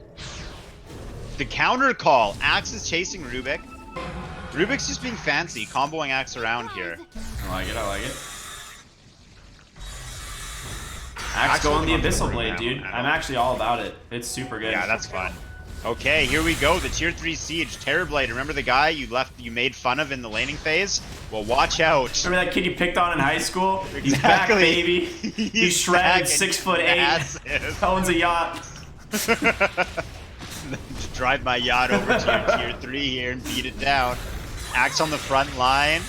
The counter call. Axe is chasing Rubik. Rubik's just being fancy, comboing Axe around here. I like it. Axe going the Abyssal Blade, dude. I'm actually all about it. It's super good. Yeah, that's fun. Okay, here we go. The tier 3 siege, Terrorblade. Remember the guy you made fun of in the laning phase? Well, watch out. Remember that kid you picked on in high school? He's back, baby. He's shredded, 6'8". Owns a yacht. Drive my yacht over to tier 3 here and beat it down. Axe on the front line.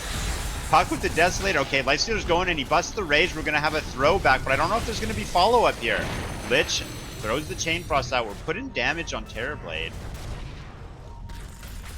Puck with the Desolator. Okay, Lifestealer's going and he busts the Rage. We're going to have a throwback, but I don't know if there's going to be follow-up here. Lich throws the Chain Frost out. We're putting damage on Terrorblade.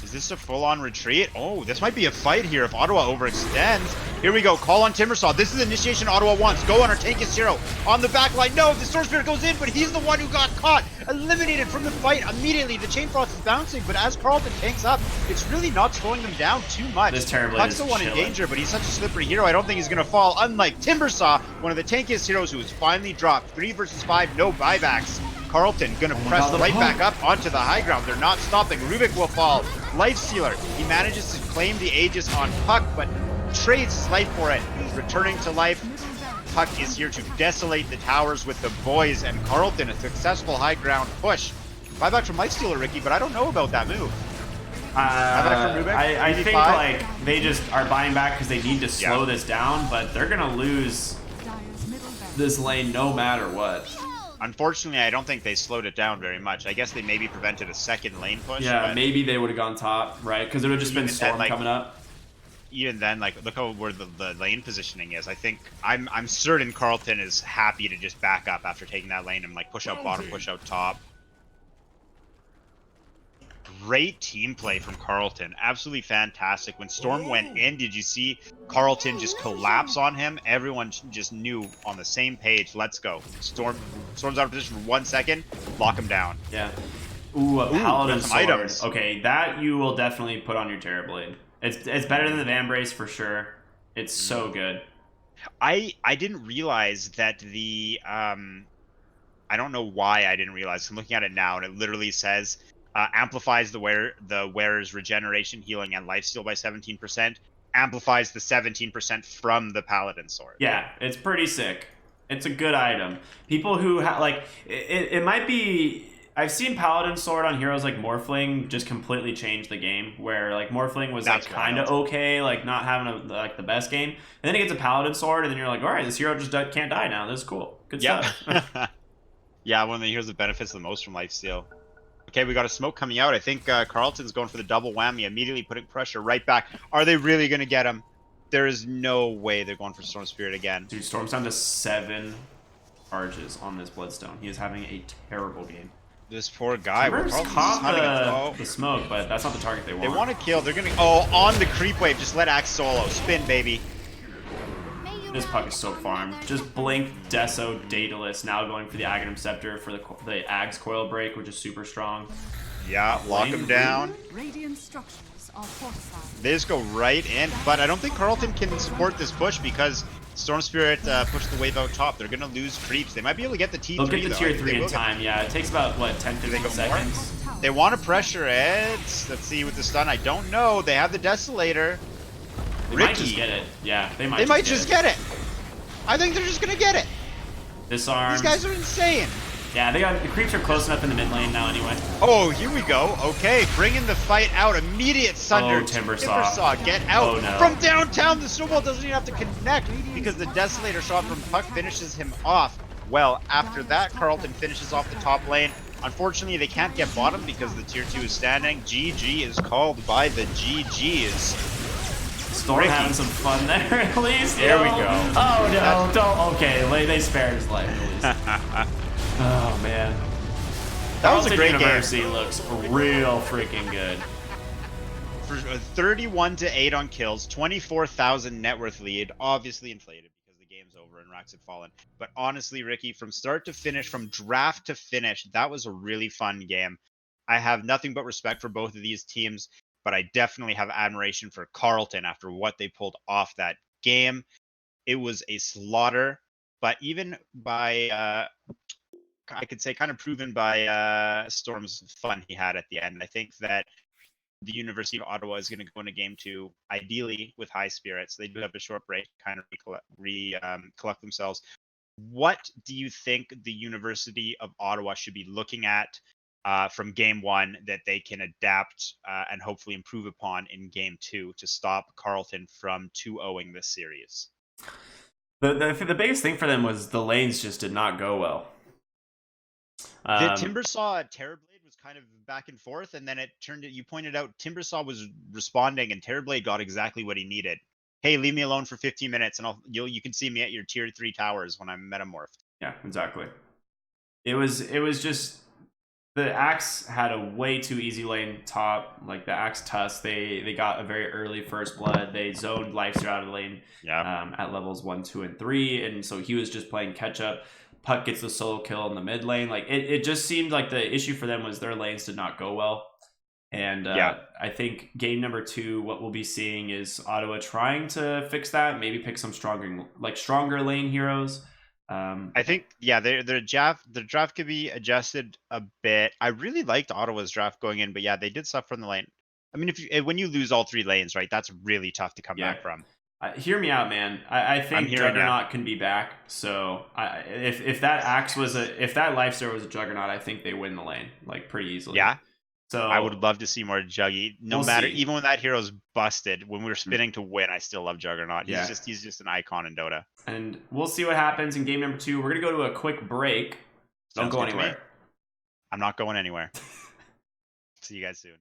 Is this a full-on retreat? Oh, this might be a fight here if Ottawa overextends. Here we go. Call on Timbersaw. This is the initiation Ottawa wants. Go on our tankiest hero. On the back line. No, the Storm Spirit goes in, but he's the one who got caught. Eliminated from the fight immediately. The Chain Frost is bouncing, but as Carleton tanks up, it's really not slowing them down too much. This Terrorblade Puck's the one in danger, but he's such a slippery hero. I don't think he's going to fall. Unlike Timbersaw, one of the tankiest heroes who has finally dropped. 3 versus 5, no buybacks. Carleton gonna press right back up onto the high ground. They're not stopping. Rubik will fall. Lifestealer. He manages to claim the Aegis on Puck, but trades his life for it. He's returning to life. Puck is here to desolate the towers with the boys, and Carleton, a successful high ground push. Buyback from Lifestealer, Ricky, but I don't know about that move. I think like they just are buying back because they need to slow this down, but they're gonna lose this lane no matter what. Unfortunately, I don't think they slowed it down very much. I guess they maybe prevented a second lane push. Yeah, maybe they would have gone top, right? Because it would have just been Storm coming up. Even then, like, look where the lane positioning is. I think I'm certain Carleton is happy to just back up after taking that lane and like push out bottom, push out top. Great team play from Carleton. Absolutely fantastic. When Storm went in, did you see Carleton just collapse on him? Everyone just knew on the same page. Let's go. Storm's out of position for 1 second. Lock him down. Yeah. Ooh, a Paladin sword. Items. Okay, that you will definitely put on your Terrorblade. It's better than the Vambrace for sure. It's so good. I didn't realize that the I don't know why I didn't realize. I'm looking at it now, and it literally says amplifies the wearer's regeneration, healing, and lifesteal by 17%. Amplifies the 17% from the Paladin sword. Yeah, it's pretty sick. It's a good item. People who like it might be. I've seen Paladin sword on heroes like Morphling just completely change the game. Where like Morphling was like kind of okay, like not having like the best game, and then he gets a Paladin sword, and then you're like, all right, this hero just can't die now. This is cool. Good stuff. Yeah, one of the heroes that benefits the most from lifesteal. Okay, we got a smoke coming out. I think Carleton's going for the double whammy, immediately putting pressure right back. Are they really going to get him? There is no way they're going for Storm Spirit again. Dude, Storm's down to 7 charges on this Bloodstone. He is having a terrible game. This poor guy. Caught the smoke, but that's not the target they want. They want to kill. They're going to... Oh, on the creep wave. Just let Axe solo. Spin, baby. This puck is so farmed. Just blink, Deso, Daedalus, now going for the Aghanim Scepter for the Ag's Coil Break, which is super strong. Yeah, lock him down. Radiant structures are fortified. They just go right in, but I don't think Carleton can support this push because Storm Spirit pushed the wave out top. They're going to lose creeps. They might be able to get the T3, They'll get the tier 3 in time, yeah. It takes about, what, 10, 15 seconds? They want to pressure it. Let's see with the stun. I don't know. They have the Desolator. They might just get it. Yeah, they might just get it. I think they're just going to get it. Disarm. These guys are insane. Yeah, the creeps are close enough in the mid lane now anyway. Oh, here we go. Okay, bringing the fight out. Immediate Sunder. Oh, Timbersaw. Get out. Oh, no. From downtown, the snowball doesn't even have to connect because the Desolator shot from Puck finishes him off. Well, after that, Carleton finishes off the top lane. Unfortunately, they can't get bottom because the tier 2 is standing. GG is called by the GGs. Storm having some fun there at least. There we go. Oh no, don't. Okay, they spared his life at least. Oh man, that was a great University game. Looks real freaking good. For 31-8 on kills, 24,000 net worth lead, obviously inflated because the game's over and racks have fallen. But honestly, Ricky, from start to finish, from draft to finish, that was a really fun game. I have nothing but respect for both of these teams, but I definitely have admiration for Carleton after what they pulled off that game. It was a slaughter, but even by, I could say kind of proven by Storm's fun he had at the end. I think that the University of Ottawa is going to go into game 2, ideally with high spirits. They do have a short break, kind of collect themselves. What do you think the University of Ottawa should be looking at from game 1 that they can adapt and hopefully improve upon in game 2 to stop Carleton from 2-0ing this series? The biggest thing for them was the lanes just did not go well. The Timbersaw Terrorblade was kind of back and forth, and then it turned. You pointed out Timbersaw was responding, and Terrorblade got exactly what he needed. Hey, leave me alone for 15 minutes, and you can see me at your tier 3 towers when I'm metamorphed. Yeah, exactly. It was just the Axe had a way too easy lane top. Like the Axe Tusk, they got a very early first blood. They zoned Lifesteal out of the lane at levels 1, 2, and 3, and so he was just playing catch up. Puck gets the solo kill in the mid lane. Like it just seemed like the issue for them was their lanes did not go well. And I think game number 2, what we'll be seeing is Ottawa trying to fix that. Maybe pick some stronger lane heroes. I think their draft could be adjusted a bit. I really liked Ottawa's draft going in, but yeah, they did suffer from the lane. I mean, when you lose all 3 lanes, right, that's really tough to come back from. Hear me out, man. I think Juggernaut can be back. So if that Axe was if that Lifesteal was a Juggernaut, I think they win the lane like pretty easily. Yeah. So I would love to see more Juggy. Even when that hero's busted, when we were spinning to win, I still love Juggernaut. He's just an icon in Dota. And we'll see what happens in game number 2. We're gonna go to a quick break. Don't go anywhere. I'm not going anywhere. See you guys soon.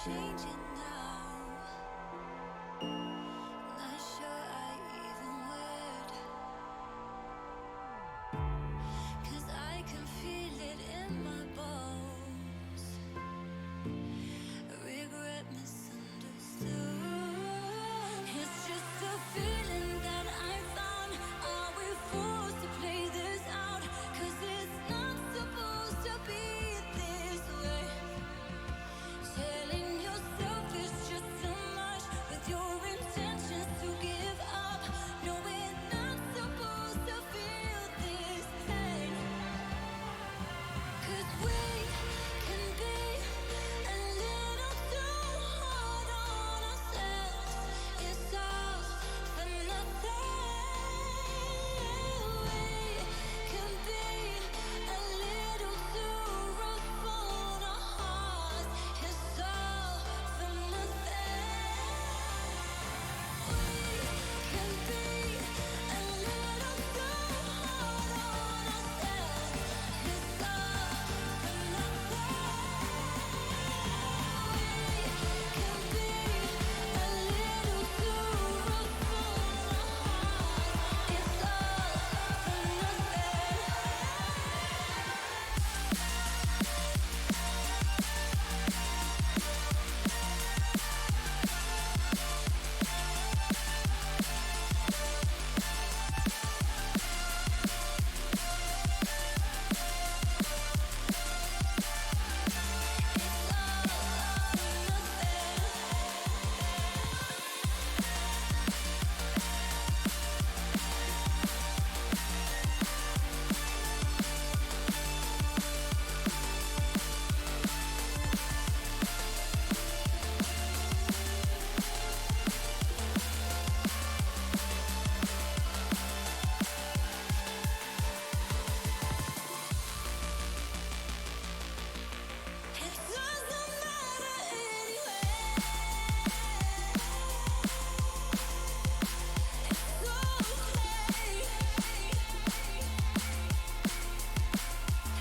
changing now. Not sure I even would, 'cause I can feel it in my bones. Regret misunderstood. It's just a feeling that I found. Are we forced to play this out? 'Cause it's not supposed to be this way. Telling yourself it's just too much, with your intentions to give up. No, we're not supposed to feel this pain. 'Cause we can be a little too hard on ourselves. It's all for nothing. We can be a little too rough on our hearts. It's all for nothing. We can be a little too hard on ourselves. It's all for nothing. We can be a little too rough on our hearts. It's all for nothing. It doesn't matter anyway. It's okay.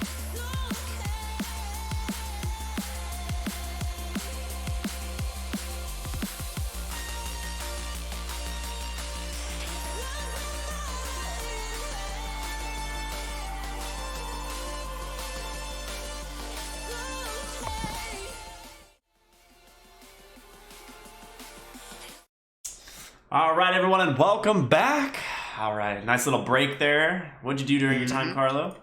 It's okay. All right, everyone, and welcome back. All right, nice little break there. What'd you do during your time, Carlo?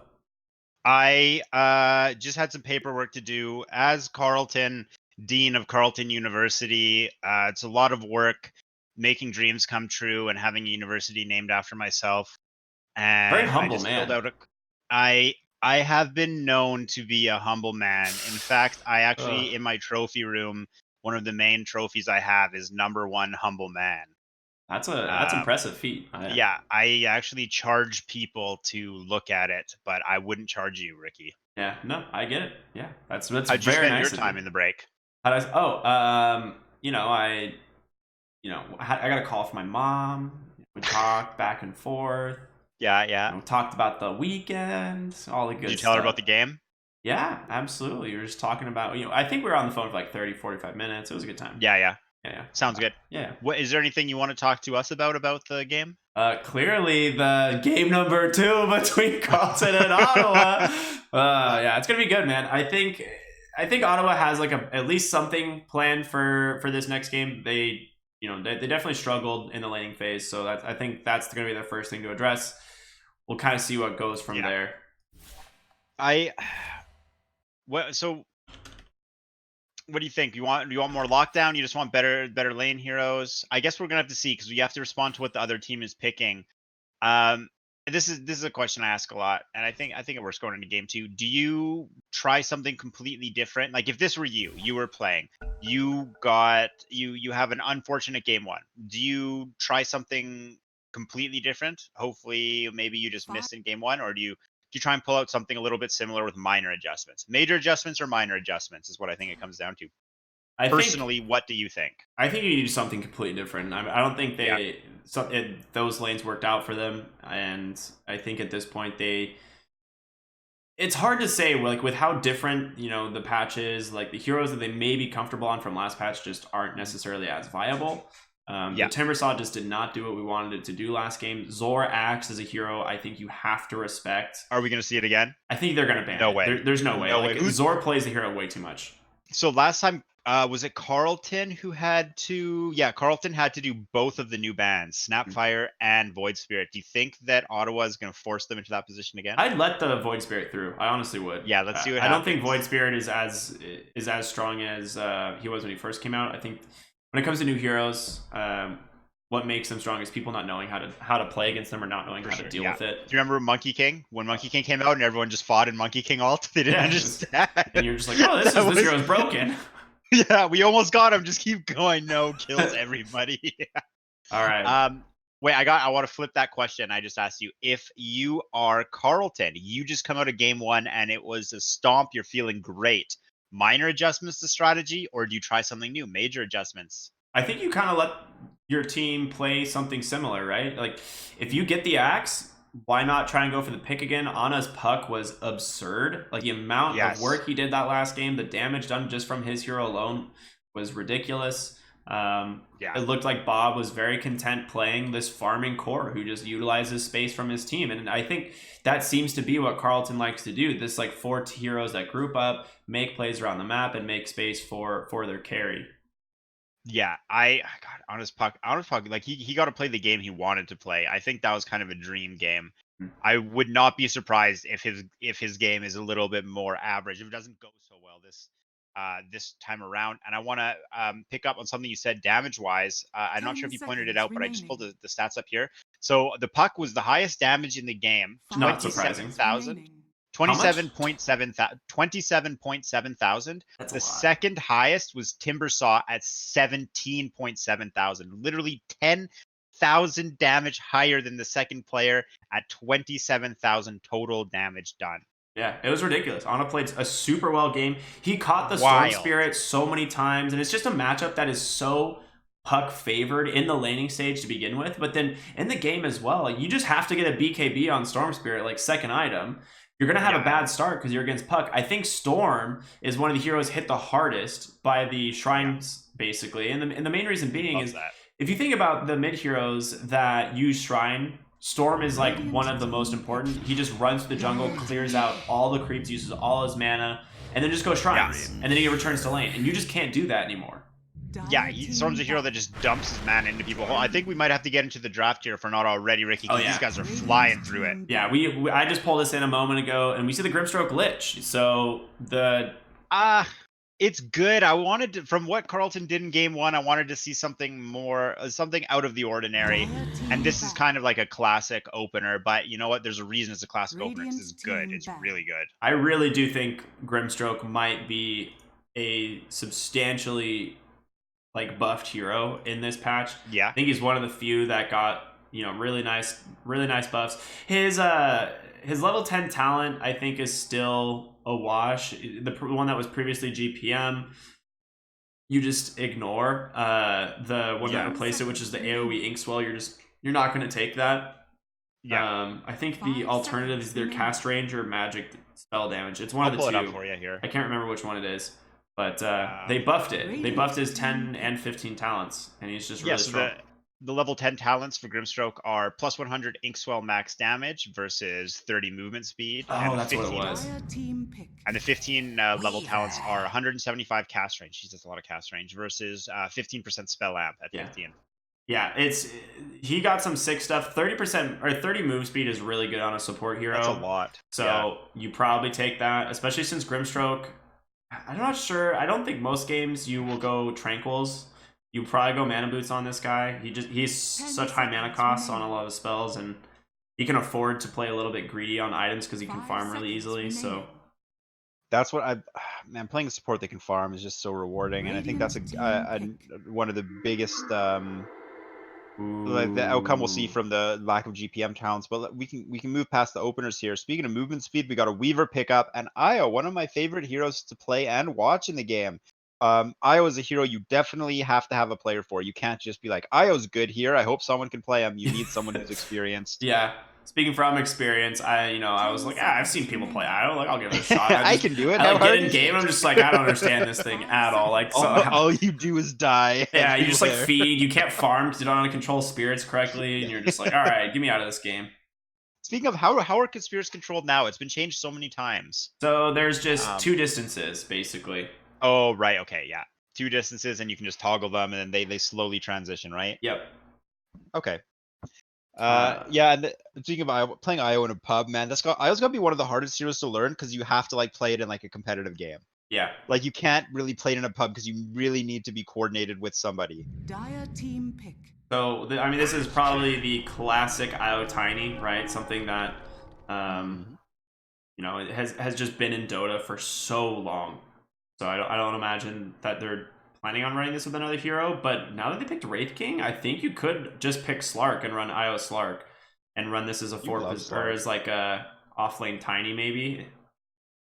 I just had some paperwork to do as Carleton, Dean of Carleton University. It's a lot of work making dreams come true and having a university named after myself. And Very humble I just man. filled out I have been known to be a humble man. In fact, I actually in my trophy room, one of the main trophies I have is #1 humble man. That's Um, impressive feat. Yeah, I actually charge people to look at it, but I wouldn't charge you, Ricky. Yeah, no, I get it. Yeah, that's How'd you very spend nice your of time you. in the break? How does? I got a call from my mom. We talked back and forth. Yeah. We talked about the weekend, all the good Did you stuff. tell her about the game? Yeah, absolutely. We were just talking about, I think we were on the phone for like 30, 45 minutes. It was a good time. Yeah. Yeah. Sounds good. Yeah. What is there anything you want to talk to us about the game? Clearly the game #2 between Carleton and Ottawa. Yeah, it's gonna be good, man. I think Ottawa has like at least something planned for this next game. They definitely struggled in the laning phase, so I think that's gonna be the first thing to address. We'll kind of see what goes from there. What do you think? Do you want more lockdown? You just want better lane heroes? I guess we're gonna have to see because we have to respond to what the other team is picking. This is a question I ask a lot, and I think it works going into game 2. Do you try something completely different? Like if this were you were playing, you have an unfortunate game 1. Do you try something completely different? Hopefully, maybe you just missed in game 1, or do you try and pull out something a little bit similar with minor adjustments? Major adjustments or minor adjustments is what I think it comes down to. Personally, what do you think? I think you need something completely different. I don't think those lanes worked out for them, and I think at this point it's hard to say, like, with how different, you know, the patch is. Like, the heroes that they may be comfortable on from last patch just aren't necessarily as viable. The Timbersaw just did not do what we wanted it to do last game. Zor Axe is a hero I think you have to respect. Are we going to see it again? I think they're going to ban No it. way. There's no way. No like, way. Zor plays the hero way too much. So last time, was it Carleton who had to? Yeah, Carleton had to do both of the new bans, Snapfire and Void Spirit. Do you think that Ottawa is going to force them into that position again? I'd let the Void Spirit through. I honestly would. Yeah, let's see what I happens. don't think Void Spirit is as strong as he was when he first came out. I think when it comes to new heroes, what makes them strong is people not knowing how to play against them or not knowing how to deal with it. Do you remember Monkey King? When Monkey King came out and everyone just fought in Monkey King ult? They didn't understand. And you're just like, oh, this hero's broken. Yeah, we almost got him. Just keep going. No, kills everybody. All right. Wait, I want to flip that question. I just asked you, if you are Carleton, you just come out of game 1 and it was a stomp, you're feeling great. Minor adjustments to strategy, or do you try something new? Major adjustments? I think you kind of let your team play something similar, right? Like, if you get the axe, why not try and go for the pick again? Anna's puck was absurd. Like, the amount of work he did that last game, the damage done just from his hero alone was ridiculous. It looked like Bob was very content playing this farming core who just utilizes space from his team. And I think that seems to be what Carleton likes to do. This, like, 4 heroes that group up, make plays around the map, and make space for their carry. Yeah, honest puck, like he got to play the game he wanted to play. I think that was kind of a dream game. I would not be surprised if his game is a little bit more average, if it doesn't go so well this time around. And I want to pick up on something you said damage wise. I'm not sure if you pointed it out, but I just pulled the stats up here. So the puck was the highest damage in the game, Not surprising. 27.7 thousand. The second highest was Timbersaw at 17.7 thousand. Literally 10,000 damage higher than the second player at 27,000 total damage done. Yeah, it was ridiculous. Anna played a super well game. He caught the Storm Spirit so many times, and it's just a matchup that is so puck favored in the laning stage to begin with. But then in the game as well, you just have to get a BKB on Storm Spirit, like second item. You're going to have a bad start because you're against puck. I think Storm is one of the heroes hit the hardest by the shrines, basically. And the main reason being is if you think about the mid heroes that use shrine, Storm is like one of the most important. He just runs through the jungle, clears out all the creeps, uses all his mana, and then just goes shrines. And then he returns to lane. And you just can't do that anymore. Yeah, Storm's a hero that just dumps his mana into people. I think we might have to get into the draft here if we're not already, Ricky, because these guys are flying through it. Yeah, I just pulled this in a moment ago, and we see the Grimstroke glitch. So it's good. I wanted to, from what Carleton did in game 1, I wanted to see something more, something out of the ordinary. And this is kind of like a classic opener, but you know what? There's a reason it's a classic opener. It's good. It's really good. I really do think Grimstroke might be a substantially buffed hero in this patch. Yeah, I think he's one of the few that got really nice buffs. His level 10 talent I think is still a wash. The one that was previously GPM, you just ignore. The one that replaced it, which is the AoE Inkswell, you're not going to take that. I think the alternative is either cast range or magic spell damage. It's one of the two. I'll pull it up for you here. I can't remember which one it is. But they buffed it. They buffed his 10 and 15 talents, and he's just really strong. The level 10 talents for Grimstroke are plus 100 Inkswell max damage versus 30 movement speed. Oh, that's what it was. And the 15 level talents are 175 cast range. He does a lot of cast range versus 15% spell amp at 15. Yeah, he got some sick stuff. 30% or 30 move speed is really good on a support hero. That's a lot. So you probably take that, especially since Grimstroke. I'm not sure. I don't think most games you will go Tranquils. You probably go Mana Boots on this guy. He's such high mana costs on a lot of his spells, and he can afford to play a little bit greedy on items because he can farm really easily. So that's what playing a support that can farm is just so rewarding, and I think that's one of the biggest the outcome we'll see from the lack of GPM talents. But we can move past the openers here. Speaking of movement speed, we got a Weaver pickup, and Io, one of my favorite heroes to play and watch in the game. Io is a hero you definitely have to have a player for. You can't just be like, Io's good here, I hope someone can play him. You need someone who's experienced. Yeah. speaking from experience, I was like, I've seen people play IO. Like, I'll give it a shot. I can do it. I How like hard get in is game. it? I'm just like, I don't understand this thing at all. Like, so all you do is die. yeah, you just like everywhere. feed. You can't farm because you don't know how to control spirits correctly, and you're just like, all right, get me out of this game. Speaking of how are spirits controlled now? It's been changed so many times. So there's just 2 distances basically. Oh right, okay, yeah. 2 distances, and you can just toggle them, and then they slowly transition, right? Yep. Okay. Yeah. And speaking of playing IO in a pub, man, IO's gotta be one of the hardest heroes to learn because you have to like play it in like a competitive game. Yeah. Like you can't really play it in a pub because you really need to be coordinated with somebody. Dire team pick. So I mean, this is probably the classic IO Tiny, right? Something that it has just been in Dota for so long. So I don't imagine that they're planning on running this with another hero. But now that they picked Wraith King, I think you could just pick Slark and run IO Slark and run this as a or as like a offlane Tiny maybe.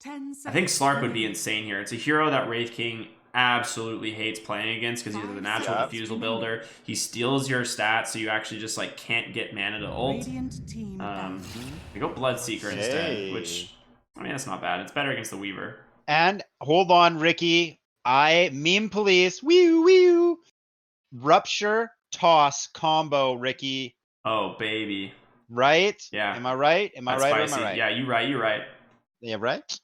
10 seconds. I think Slark would be insane here. It's a hero that Wraith King absolutely hates playing against because he's the natural diffusal builder. He steals your stats, so you actually just like can't get mana to ult. We go Bloodseeker instead, which I mean that's not bad. It's better against the Weaver. And hold on, Ricky. Meme police. Wee. Rupture toss combo, Ricky. Oh baby. Right? Yeah. Am I right? Am I right? Or am I right? Yeah, you're right. Yeah, right?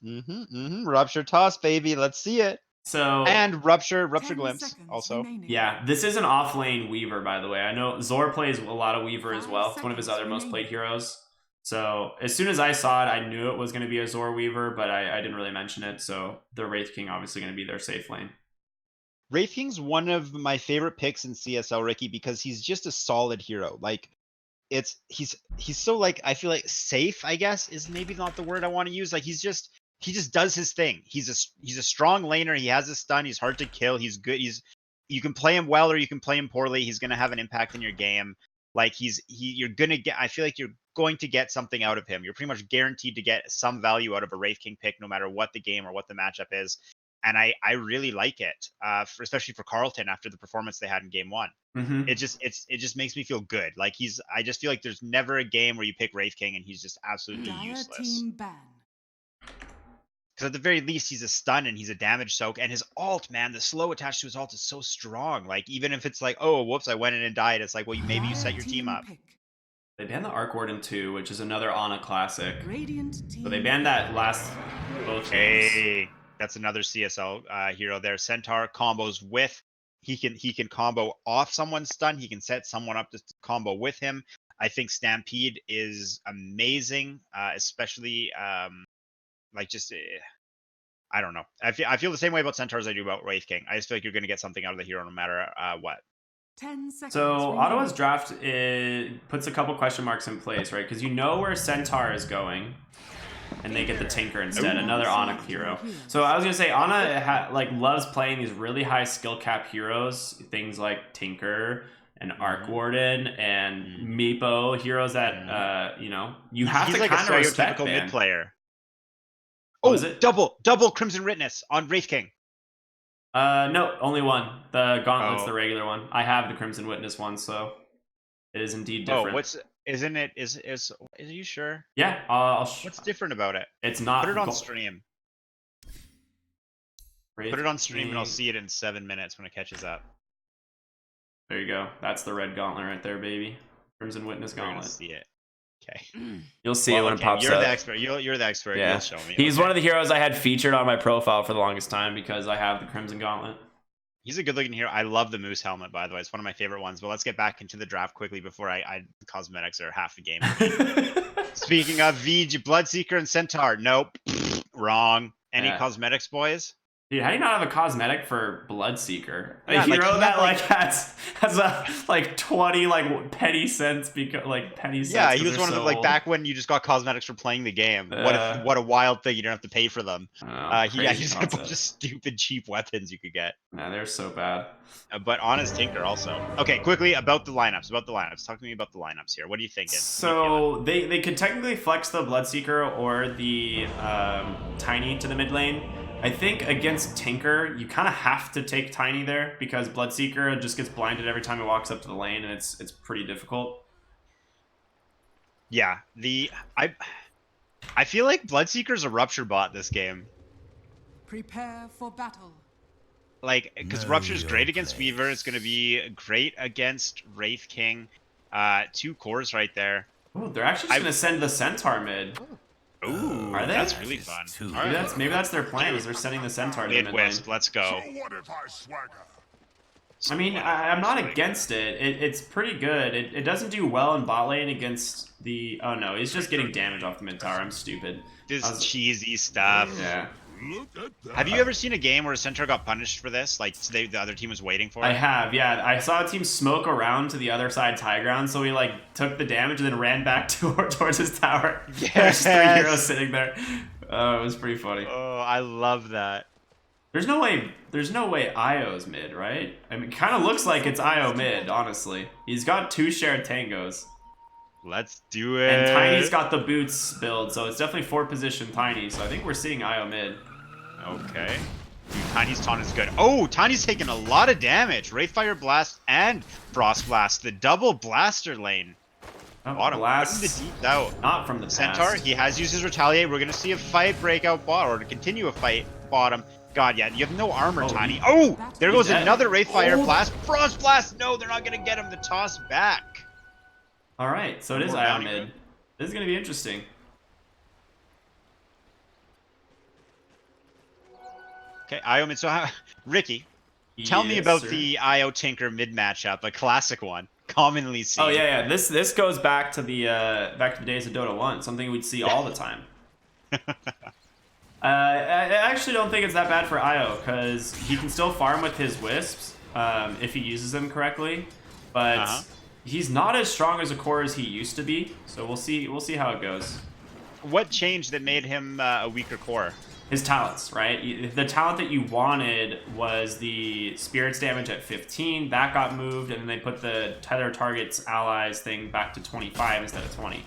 Rupture toss, baby. Let's see it. So and rupture glimpse also. Yeah, this is an off-lane Weaver, by the way. I know Zor plays a lot of Weaver as well. It's one of his other most played heroes. So as soon as I saw it, I knew it was going to be a Zor Weaver, but I didn't really mention it. So the Wraith King obviously going to be their safe lane. Wraith King's one of my favorite picks in CSL, Ricky, because he's just a solid hero. Like he's so like I feel like safe, I guess, is maybe not the word I want to use. Like he just does his thing. He's a strong laner. He has a stun. He's hard to kill. He's good. You can play him well or you can play him poorly. He's gonna have an impact in your game. Like you're gonna get. I feel like you're going to get something out of him. You're pretty much guaranteed to get some value out of a Wraith King pick, no matter what the game or what the matchup is. And I really like it, especially for Carleton after the performance they had in Game 1. Mm-hmm. It just makes me feel good. Like I just feel like there's never a game where you pick Wraith King and he's just absolutely useless. Team ban. Because at the very least, he's a stun and he's a damage soak. And his ult, man, the slow attached to his ult is so strong. Like, even if it's like, oh, whoops, I went in and died. It's like, well, maybe you set your team up. They banned the Arc Warden 2, which is another Ana classic. Radiant team. So they banned that last both games. Hey, that's another CSL hero there. Centaur combos with. He can combo off someone's stun. He can set someone up to combo with him. I think Stampede is amazing, especially... like just I don't know. I feel the same way about Centaur as I do about Wraith King. I just feel like you're going to get something out of the hero no matter what. 10 seconds. So Ottawa's draft puts a couple question marks in place, right? Because you know where Centaur is going, and they get the Tinker instead, another Ana hero. So I was gonna say Ana loves playing these really high skill cap heroes, things like Tinker and Arc Warden and Meepo, heroes that you have to kind of respect. Mid player. Oh, is it double Crimson Witness on Wraith King? No, only one. The Gauntlet's the regular one. I have the Crimson Witness one, so it is indeed different. Isn't it? Is you sure? Yeah, what's different about it? It's not. Put it on stream. Put it on stream, and I'll see it in 7 minutes when it catches up. There you go. That's the red gauntlet right there, baby. Crimson Witness Gauntlet. See it. Okay. You'll see it when it pops you're up. The expert. You're the expert. Yeah. You'll show me. He's one of the heroes I had featured on my profile for the longest time because I have the Crimson Gauntlet. He's a good-looking hero. I love the Moose helmet, by the way. It's one of my favorite ones. But let's get back into the draft quickly before the cosmetics are half the game. Speaking of Bloodseeker and Centaur. Nope. Wrong. Any cosmetics, boys? Dude, how do you not have a cosmetic for Bloodseeker? Yeah, a hero that has a 20 penny cents penny cents. Yeah, he was one of the back when you just got cosmetics for playing the game. What a wild thing! You don't have to pay for them. He's got a bunch of stupid cheap weapons you could get. Nah, they're so bad. But honest Tinker also. Okay, quickly about the lineups. Talk to me about the lineups here. What are you thinking? So they could technically flex the Bloodseeker or the Tiny to the mid lane. I think against Tinker, you kind of have to take Tiny there because Bloodseeker just gets blinded every time he walks up to the lane, and it's pretty difficult. Yeah, I feel like Bloodseeker's a Rupture bot this game. Prepare for battle. Like, because Rupture's great against Weaver, it's going to be great against Wraith King. 2 cores right there. Oh, they're actually just gonna send the Centaur mid. Ooh, Are they? that's really fun. Maybe that's their plan. Is they're sending the Centaur to the Mid mid lane. Wisp, let's go. I mean, I'm not against it. It's pretty good. It doesn't do well in bot lane against the... Oh no, he's just getting damage off the mid tower. I'm stupid. This cheesy stuff. Yeah. Have you ever seen a game where a Centaur got punished for this? Like, the other team was waiting for it? I have, yeah. I saw a team smoke around to the other side's high ground, so he like took the damage and then ran back towards his tower. Yes! There's 3 heroes sitting there. Oh, it was pretty funny. Oh, I love that. There's no way Io's mid, right? I mean, it kind of looks like it's Io mid, honestly. He's got 2 shared tangos. Let's do it. And Tiny's got the boots build, so it's definitely 4 position Tiny, so I think we're seeing Io mid. Okay. Dude, Tiny's taunt is good. Oh, Tiny's taking a lot of damage. Wraithfire Blast and Frost Blast. The double blaster lane. Oh, Bottom. blast. The deep out. Not from the Centaur, past. he has used his Retaliate. We're going to see a fight break out bottom, or to continue a fight bottom. God, yeah, you have no armor, Oh, Tiny. Oh, there goes dead. another Wraithfire Blast. Frost Blast. No, they're not going to get him. The toss back. All right, so it is More Io bounty mid. group. This is going to be interesting. Okay, Io mid. So, Ricky, tell me Yes, about sir. the Io Tinker mid matchup, a classic one, commonly seen. Oh yeah. This goes back to the days of Dota 1, something we'd see all the time. I actually don't think it's that bad for Io because he can still farm with his wisps if he uses them correctly, but he's not as strong as a core as he used to be. So we'll see how it goes. What changed that made him a weaker core? His talents, right? The talent that you wanted was the spirits damage at 15. That got moved, and then they put the tether targets allies thing back to 25 instead of 20.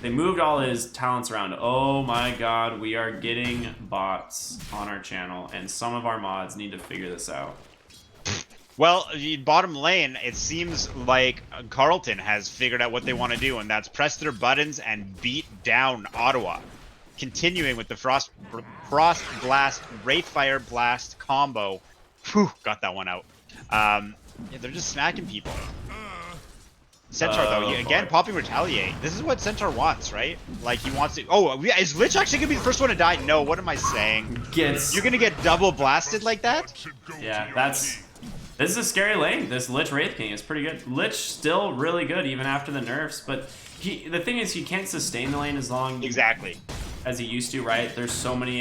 They moved all his talents around. Oh my god, we are getting bots on our channel, and some of our mods need to figure this out. Well, bottom lane, it seems like Carleton has figured out what they want to do, and that's press their buttons and beat down Ottawa. Continuing with the Frost Blast, Wraithfire Blast combo. Whew, got that one out. Yeah, they're just smacking people. Centaur, though, again, popping Retaliate. This is what Centaur wants, right? Like, he wants to... Oh, is Lich actually going to be the first one to die? No, what am I saying? You're going to get double blasted like that? Yeah, this is a scary lane. This Lich Wraith King is pretty good. Lich still really good even after the nerfs, but the thing is he can't sustain the lane as long as he used to, right? There's so many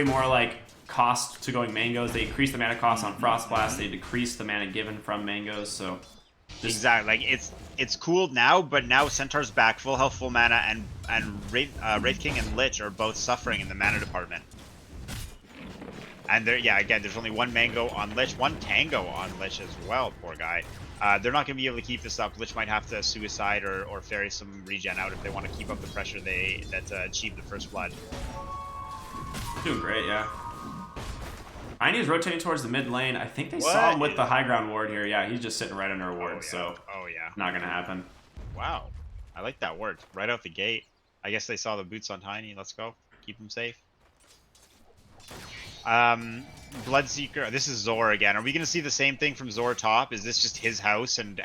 more like cost to going mangoes. They increase the mana cost on Frost Blast. They decrease the mana given from mangoes. So exactly, like it's cool now, but now Centaur's back, full health, full mana, and Wraith King and Lich are both suffering in the mana department. And there's only 1 mango on Lich, 1 tango on Lich as well. Poor guy. They're not going to be able to keep this up. Lich might have to suicide or ferry some regen out if they want to keep up the pressure that achieved the first blood. Doing great, yeah. Tiny's rotating towards the mid lane. I think they saw him with the high ground ward here. Yeah, he's just sitting right under a ward, so not going to happen. Wow. I like that word. Right out the gate. I guess they saw the boots on Tiny. Let's go. Keep him safe. Bloodseeker. This is Zor again. Are we going to see the same thing from Zor top? Is this just his house and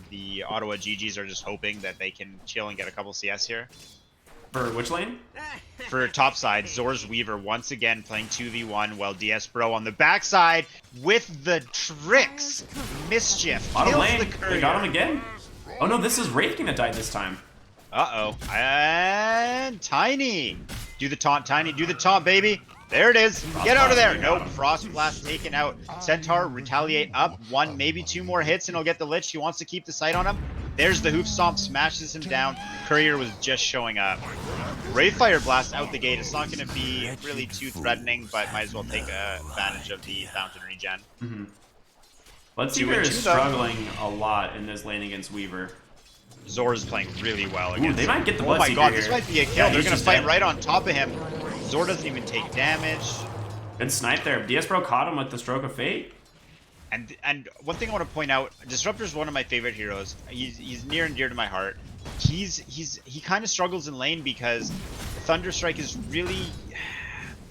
the Ottawa GGs are just hoping that they can chill and get a couple CS here? For which lane? For top side, Zor's Weaver once again playing 2v1 while DS Bro on the backside with the tricks. Mischief. Bottom Kills lane. the courier. They got him again. Oh no, this is Wraith King that died this time. Uh-oh. And Tiny. Do the taunt, Tiny. Do the taunt, baby. There it is. Get out of there. Nope. Frost Blast taken out. Centaur retaliate up. 1, maybe 2 more hits and he'll get the Lich. He wants to keep the sight on him. There's the Hoof Stomp. Smashes him down. Courier was just showing up. Wraithfire Blast out the gate. It's not going to be really too threatening, but might as well take advantage of the fountain regen. Mm-hmm. Bloodseeker is struggling a lot in this lane against Weaver. Zor is playing really well against they might get the Oh my Bloodseeker god, here. this might be a kill. Yeah, They're he's going to just fight dead. right on top of him. Zor doesn't even take damage. Good snipe there. DS Bro caught him with the Stroke of Fate. And one thing I want to point out, Disruptor is one of my favorite heroes. He's near and dear to my heart. He kind of struggles in lane because Thunderstrike is really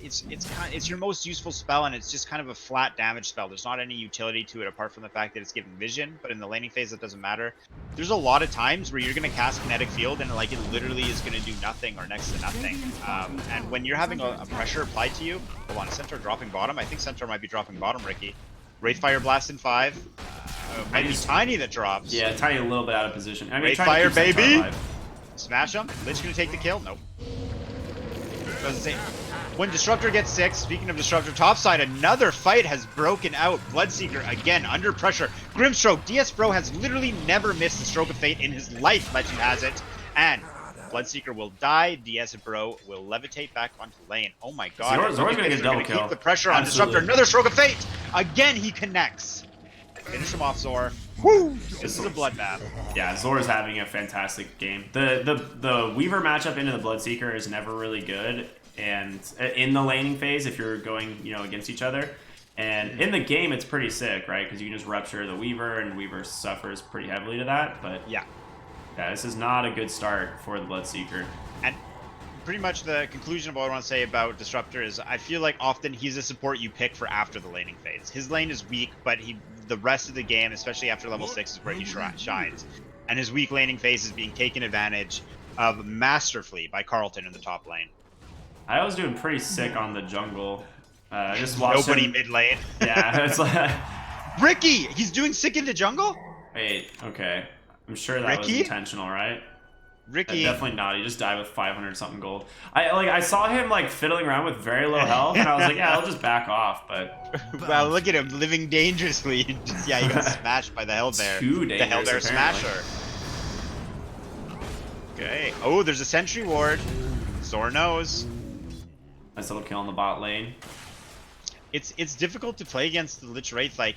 it's your most useful spell, and it's just kind of a flat damage spell. There's not any utility to it apart from the fact that it's giving vision, but in the laning phase that doesn't matter. There's a lot of times where you're going to cast Kinetic Field and like it literally is going to do nothing or next to nothing. And when you're having a pressure applied to you, hold on, Centaur dropping bottom. I think Centaur might be dropping bottom, Ricky. Wraithfire Blast in 5. Might be Tiny that drops. Yeah, Tiny a little bit out of position. I mean, Wraithfire, baby! Smash him. Lich gonna take the kill? Nope. Doesn't say. When Disruptor gets 6, speaking of Disruptor, topside, another fight has broken out. Bloodseeker again under pressure. Grimstroke. DS Bro has literally never missed a stroke of fate in his life, legend has it. And Bloodseeker will die. DS Bro will levitate back onto lane. Oh my god. Zor's gonna get a double kill. Keep the pressure on Disruptor. Another stroke of fate. Again, he connects. Finish him off, Zor. Woo! This is a bloodbath. Yeah, Zor's having a fantastic game. The Weaver matchup into the Bloodseeker is never really good, and in the laning phase, if you're going, you know, against each other, and in the game, it's pretty sick, right? Because you can just rupture the Weaver, and Weaver suffers pretty heavily to that. But yeah, this is not a good start for the Bloodseeker. And pretty much the conclusion of what I want to say about Disruptor is I feel like often he's a support you pick for after the laning phase. His lane is weak, but the rest of the game, especially after level 6, is where he shines. And his weak laning phase is being taken advantage of masterfully by Carleton in the top lane. I was doing pretty sick on the jungle. Just watched Nobody him. mid lane. Yeah, it's like... Ricky! He's doing sick in the jungle? Wait, okay. I'm sure that was intentional, right? Ricky. Definitely not. He just died with 500 something gold. I saw him like fiddling around with very low health, and I was like, yeah, I'll just back off. But well, look at him living dangerously. Yeah, he got smashed by the Hellbear. The Hellbear Smasher. Okay. Oh, there's a sentry ward. Zor knows. Nice little kill on the bot lane. It's difficult to play against the Lich Wraith. Like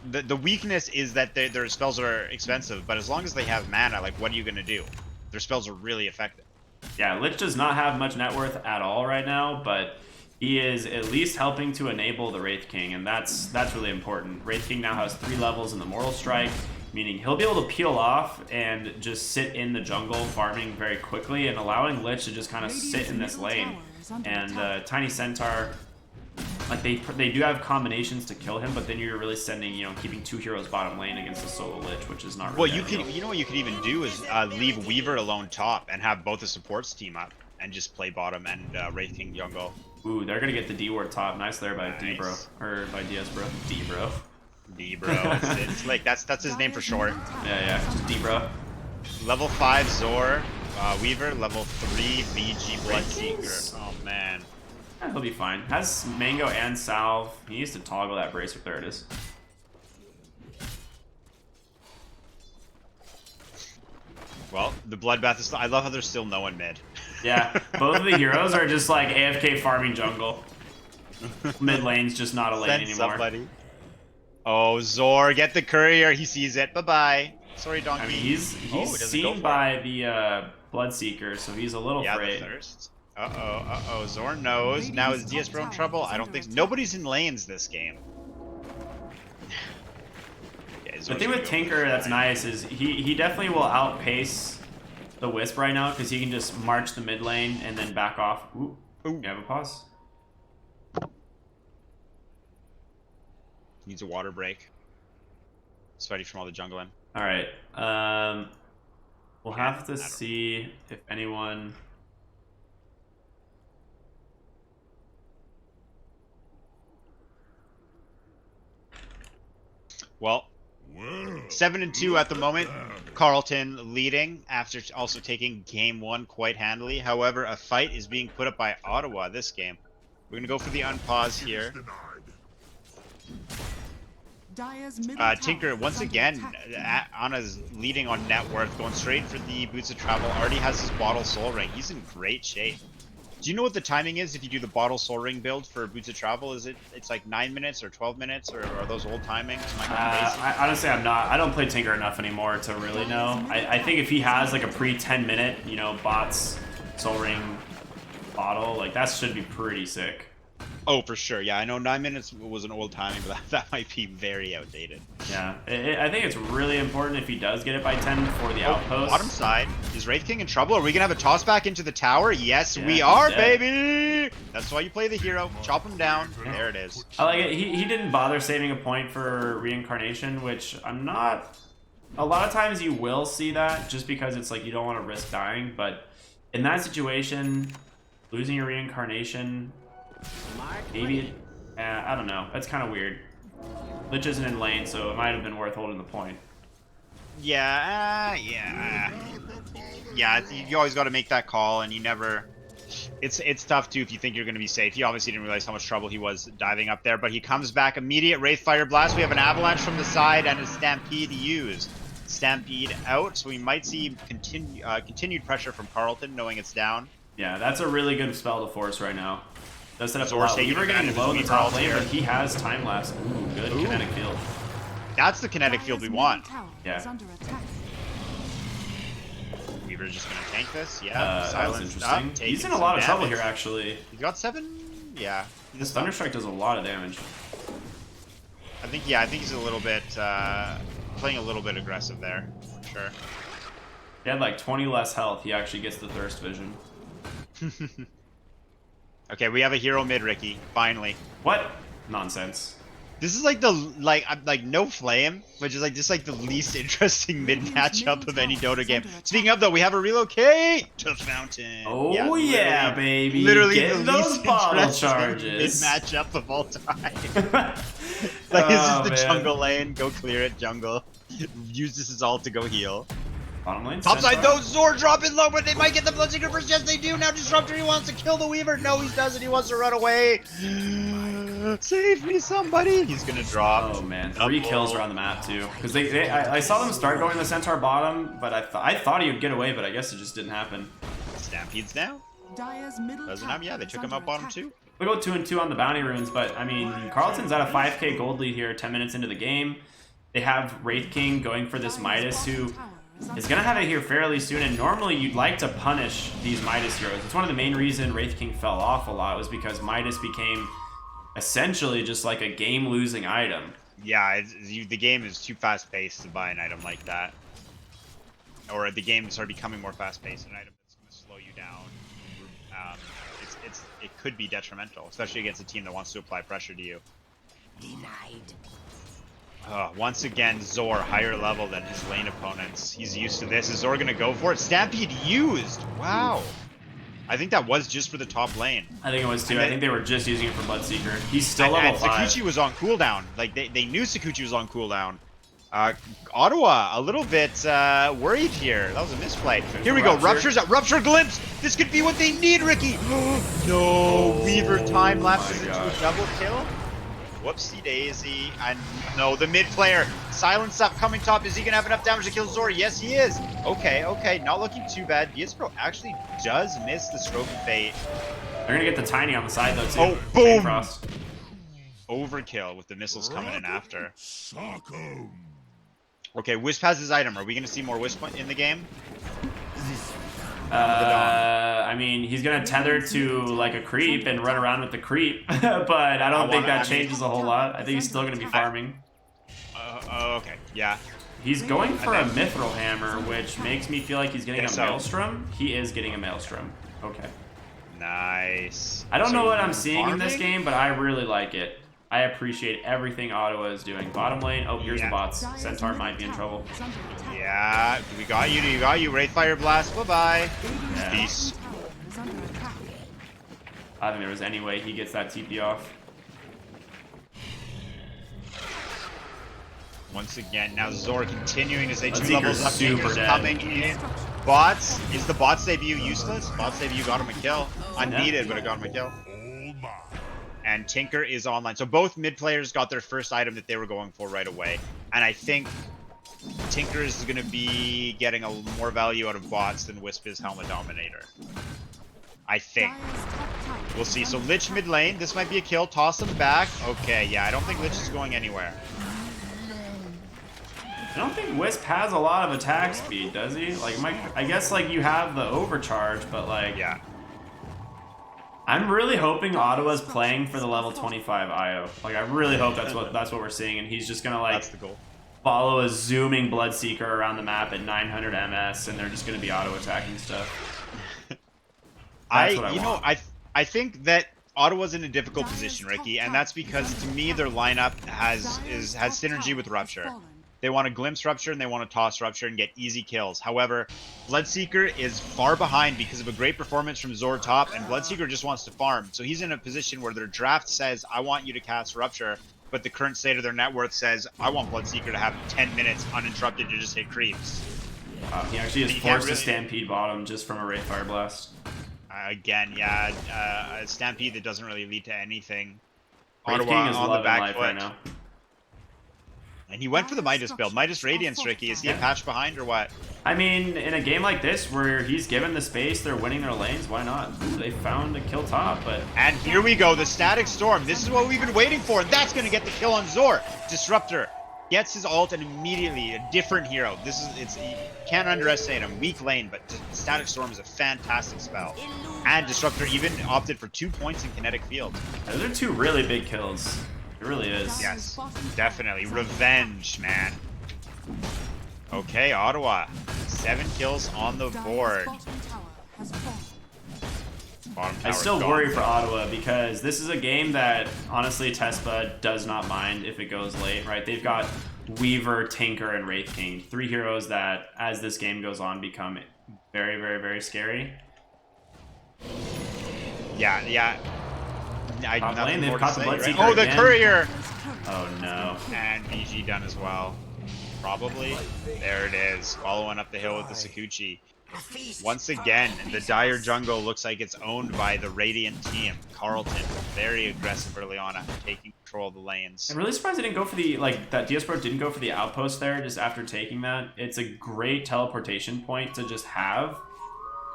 the weakness is that their spells are expensive, but as long as they have mana, like what are you gonna do? Their spells are really effective. Yeah, Lich does not have much net worth at all right now, but he is at least helping to enable the Wraith King, and that's really important. Wraith King now has 3 levels in the Mortal Strike, meaning he'll be able to peel off and just sit in the jungle, farming very quickly, and allowing Lich to just kind of sit in this lane. And Tiny Centaur, like they do have combinations to kill him, but then you're really sending, you know, keeping 2 heroes bottom lane against a solo Lich, which is not really well, you know what you could even do is leave Weaver alone top and have both the supports team up and just play bottom and Wraith King jungle. Ooh, they're gonna get the D ward top. Nice there by D-Bro. Or by DS Bro. D-Bro. D-Bro. It's like that's his name for short. Yeah, just D-Bro. Level 5 Zor, Weaver, level 3 VG Bloodseeker. Oh man. Yeah, he'll be fine. Has Mango and Salve. He needs to toggle that bracer. There it is. Well, the bloodbath is. I love how there's still no one mid. Yeah, both of the heroes are just like AFK farming jungle. Mid lane's just not a lane anymore. Somebody. Oh, Zor, get the courier. He sees it. Bye bye. Sorry, donkey. I mean, he's seen by the Bloodseeker, so he's a little afraid. The thirst. Uh-oh. Zor knows. Now is DS Bro in trouble? I don't think so. Nobody's in lanes this game. Yeah, the thing with Tinker that's nice is he definitely will outpace the Wisp right now because he can just march the mid lane and then back off. Ooh. You have a pause? Needs a water break. Sweaty from all the jungling. Alright. We'll have to see if anyone... Well, 7-2 at the moment. Carleton leading after also taking game 1 quite handily. However, a fight is being put up by Ottawa this game. We're gonna go for the unpause here. Tinker once again Anna's leading on net worth, going straight for the Boots of Travel. Already has his bottle soul ring. He's in great shape. Do you know what the timing is if you do the bottle soul ring build for Boots of Travel? Is it's like 9 minutes or 12 minutes, or are those old timings? Honestly, I don't play Tinker enough anymore to really know. I think if he has like a pre 10 minute, you know, bots soul ring bottle, like that should be pretty sick. Oh, for sure. Yeah, I know 9 minutes was an old timing, but that might be very outdated. Yeah, I think it's really important if he does get it by 10 for the outpost. Bottom side. Is Wraith King in trouble? Are we going to have a toss back into the tower? Yes, Yeah, we he's are, dead. baby! That's why you play the hero. Chop him down. There it is. I like it. He didn't bother saving a point for reincarnation, which I'm not... A lot of times you will see that just because it's like you don't want to risk dying, but in that situation, losing your reincarnation, maybe... I don't know. That's kind of weird. Lich isn't in lane, so it might have been worth holding the point. Yeah, you always got to make that call, and you never... It's tough, too, if you think you're going to be safe. He obviously didn't realize how much trouble he was diving up there, but he comes back. Immediate Wraith Fire Blast. We have an Avalanche from the side and a Stampede used. Stampede out, so we might see continued pressure from Carleton, knowing it's down. Yeah, that's a really good spell to force right now. Does set up a Zor's lot. taking Weaver getting advantage low of in the his top Weaver lane, here. but he has time lapse. Ooh, good kinetic field. That's the kinetic field we want. Yeah. Is under attack. Weaver's just going to tank this. Yeah, That was silence. interesting. He's in a lot of trouble here, actually. He's got 7? Yeah. This Thunderstrike does a lot of damage. I think he's a little bit, playing a little bit aggressive there, for sure. He had like 20 less health. He actually gets the Thirst Vision. Okay, we have a hero mid, Ricky. Finally. What? Nonsense. This is like no flame, which is like the least interesting mid matchup of any Dota game. Speaking of though, we have a relocate to Fountain. Oh yeah, baby. Literally Get the those least bottle interesting charges. mid matchup of all time. Like this is the jungle lane. Go clear it, jungle. Use this as all to go heal. Bottom lane. Topside Centaur. though, Zor dropping low, but they might get the Bloodseeker first. Yes, they do. Now Disruptor, he wants to kill the Weaver. No, he doesn't. He wants to run away. Save me, somebody. He's gonna drop. Oh man, 3 kills around the map too. Because I saw them start going the Centaur bottom, but I thought he would get away, but I guess it just didn't happen. Stampede's down. Dire's middle Doesn't tower have. Yeah, they is took him under out bottom attack. too. We go 2-2 on the bounty runes, but I mean, Carleton's at a 5k gold lead here, 10 minutes into the game. They have Wraith King going for this Midas, who is going to have it here fairly soon, and normally you'd like to punish these Midas heroes. It's one of the main reasons Wraith King fell off a lot, was because Midas became essentially just like a game-losing item. Yeah, the game is too fast-paced to buy an item like that. Or the game started becoming more fast-paced, an item that's going to slow you down. It could be detrimental, especially against a team that wants to apply pressure to you. Denied. Once again, Zor, higher level than his lane opponents. He's used to this. Is Zor going to go for it? Stampede used! Wow. I think that was just for the top lane. I think it was too. I think they were just using it for Bloodseeker. He's still level 5. Sakuchi was on cooldown. Like, they knew Sakuchi was on cooldown. Ottawa, a little bit worried here. That was a misplay. Here we go. Rupture's up. Rupture Glimpse! This could be what they need, Ricky! No! Weaver time lapses into a double kill. Whoopsie daisy. And no, the mid player. Silence up coming top. Is he going to have enough damage to kill Zor? Yes, he is. Okay. Not looking too bad. Viespro actually does miss the Stroke of Fate. They're going to get the Tiny on the side, though, too. Oh, boom! Frost. Overkill with the missiles coming in after. Okay, Wisp has his item. Are we going to see more Wisp in the game? I mean, he's going to tether to, like, a creep and run around with the creep. But I don't think that changes a whole lot. I think he's still going to be farming. Okay, yeah. He's going for a Mithril Hammer, which makes me feel like he's getting a Maelstrom. He is getting a Maelstrom. Okay. Nice. I don't know what I'm seeing in this game, but I really like it. I appreciate everything Ottawa is doing. Bottom lane. Oh, here's the bots. Centaur might be in trouble. Yeah, we got you. You got you. Wraith Fire Blast. Bye-bye. Yeah. Peace. I think there was any way he gets that TP off. Once again, now Zor continuing to say Let's 2 levels up. super Tinker's dead. coming in. Bots. Is the bots debut useless? Bots debut got him a kill. Unneeded, but it got him a kill. And Tinker is online. So both mid players got their first item that they were going for right away. And I think Tinker is going to be getting a more value out of bots than Wisp is Helmet Dominator. I think. We'll see. So Lich mid lane. This might be a kill. Toss him back. Okay, yeah. I don't think Lich is going anywhere. I don't think Wisp has a lot of attack speed, does he? Like, I guess, like, you have the overcharge, but, like... Yeah. I'm really hoping Ottawa's playing for the level 25 IO. Like, I really hope that's what we're seeing, and he's just gonna like That's the goal. follow a zooming Bloodseeker around the map at 900 MS, and they're just gonna be auto attacking stuff. I think that Ottawa's in a difficult position, Ricky, and that's because to me their lineup has synergy with Rupture. They want to glimpse Rupture and they want to toss Rupture and get easy kills. However, Bloodseeker is far behind because of a great performance from Zor top, and Bloodseeker just wants to farm. So he's in a position where their draft says, I want you to cast Rupture, but the current state of their net worth says, I want Bloodseeker to have 10 minutes uninterrupted to just hit creeps. He actually is forced to Stampede bottom just from a Wraith Fire Blast. Again, yeah, a Stampede that doesn't really lead to anything. Wraith Ottawa King is on the loving back life foot. right now. And he went for the Midas build. Midas Radiance, Ricky. Is he a patch behind or what? I mean, in a game like this where he's given the space, they're winning their lanes, why not? They found a kill top, but... And here we go, the Static Storm. This is what we've been waiting for, and that's going to get the kill on Zor. Disruptor gets his ult, and immediately a different hero. You can't underestimate him. Weak lane, but Static Storm is a fantastic spell. And Disruptor even opted for 2 points in Kinetic Field. Those are 2 really big kills. It really is. Yes, definitely. Revenge, man. Okay, Ottawa. 7 kills on the board. Bottom I still worry for Ottawa because this is a game that, honestly, Tespa does not mind if it goes late, right? They've got Weaver, Tinker, and Wraith King. 3 heroes that, as this game goes on, become very, very, very scary. Yeah. Top lane, they've caught the Bloodseeker Oh, the again. Courier! Oh, no. And BG done as well. Probably. There it is. Following up the hill with the Sakuchi. Once again, the Dire jungle looks like it's owned by the Radiant team. Carleton, very aggressive early on after taking control of the lanes. I'm really surprised they didn't go for the, like, that DS Pro didn't go for the outpost there just after taking that. It's a great teleportation point to just have.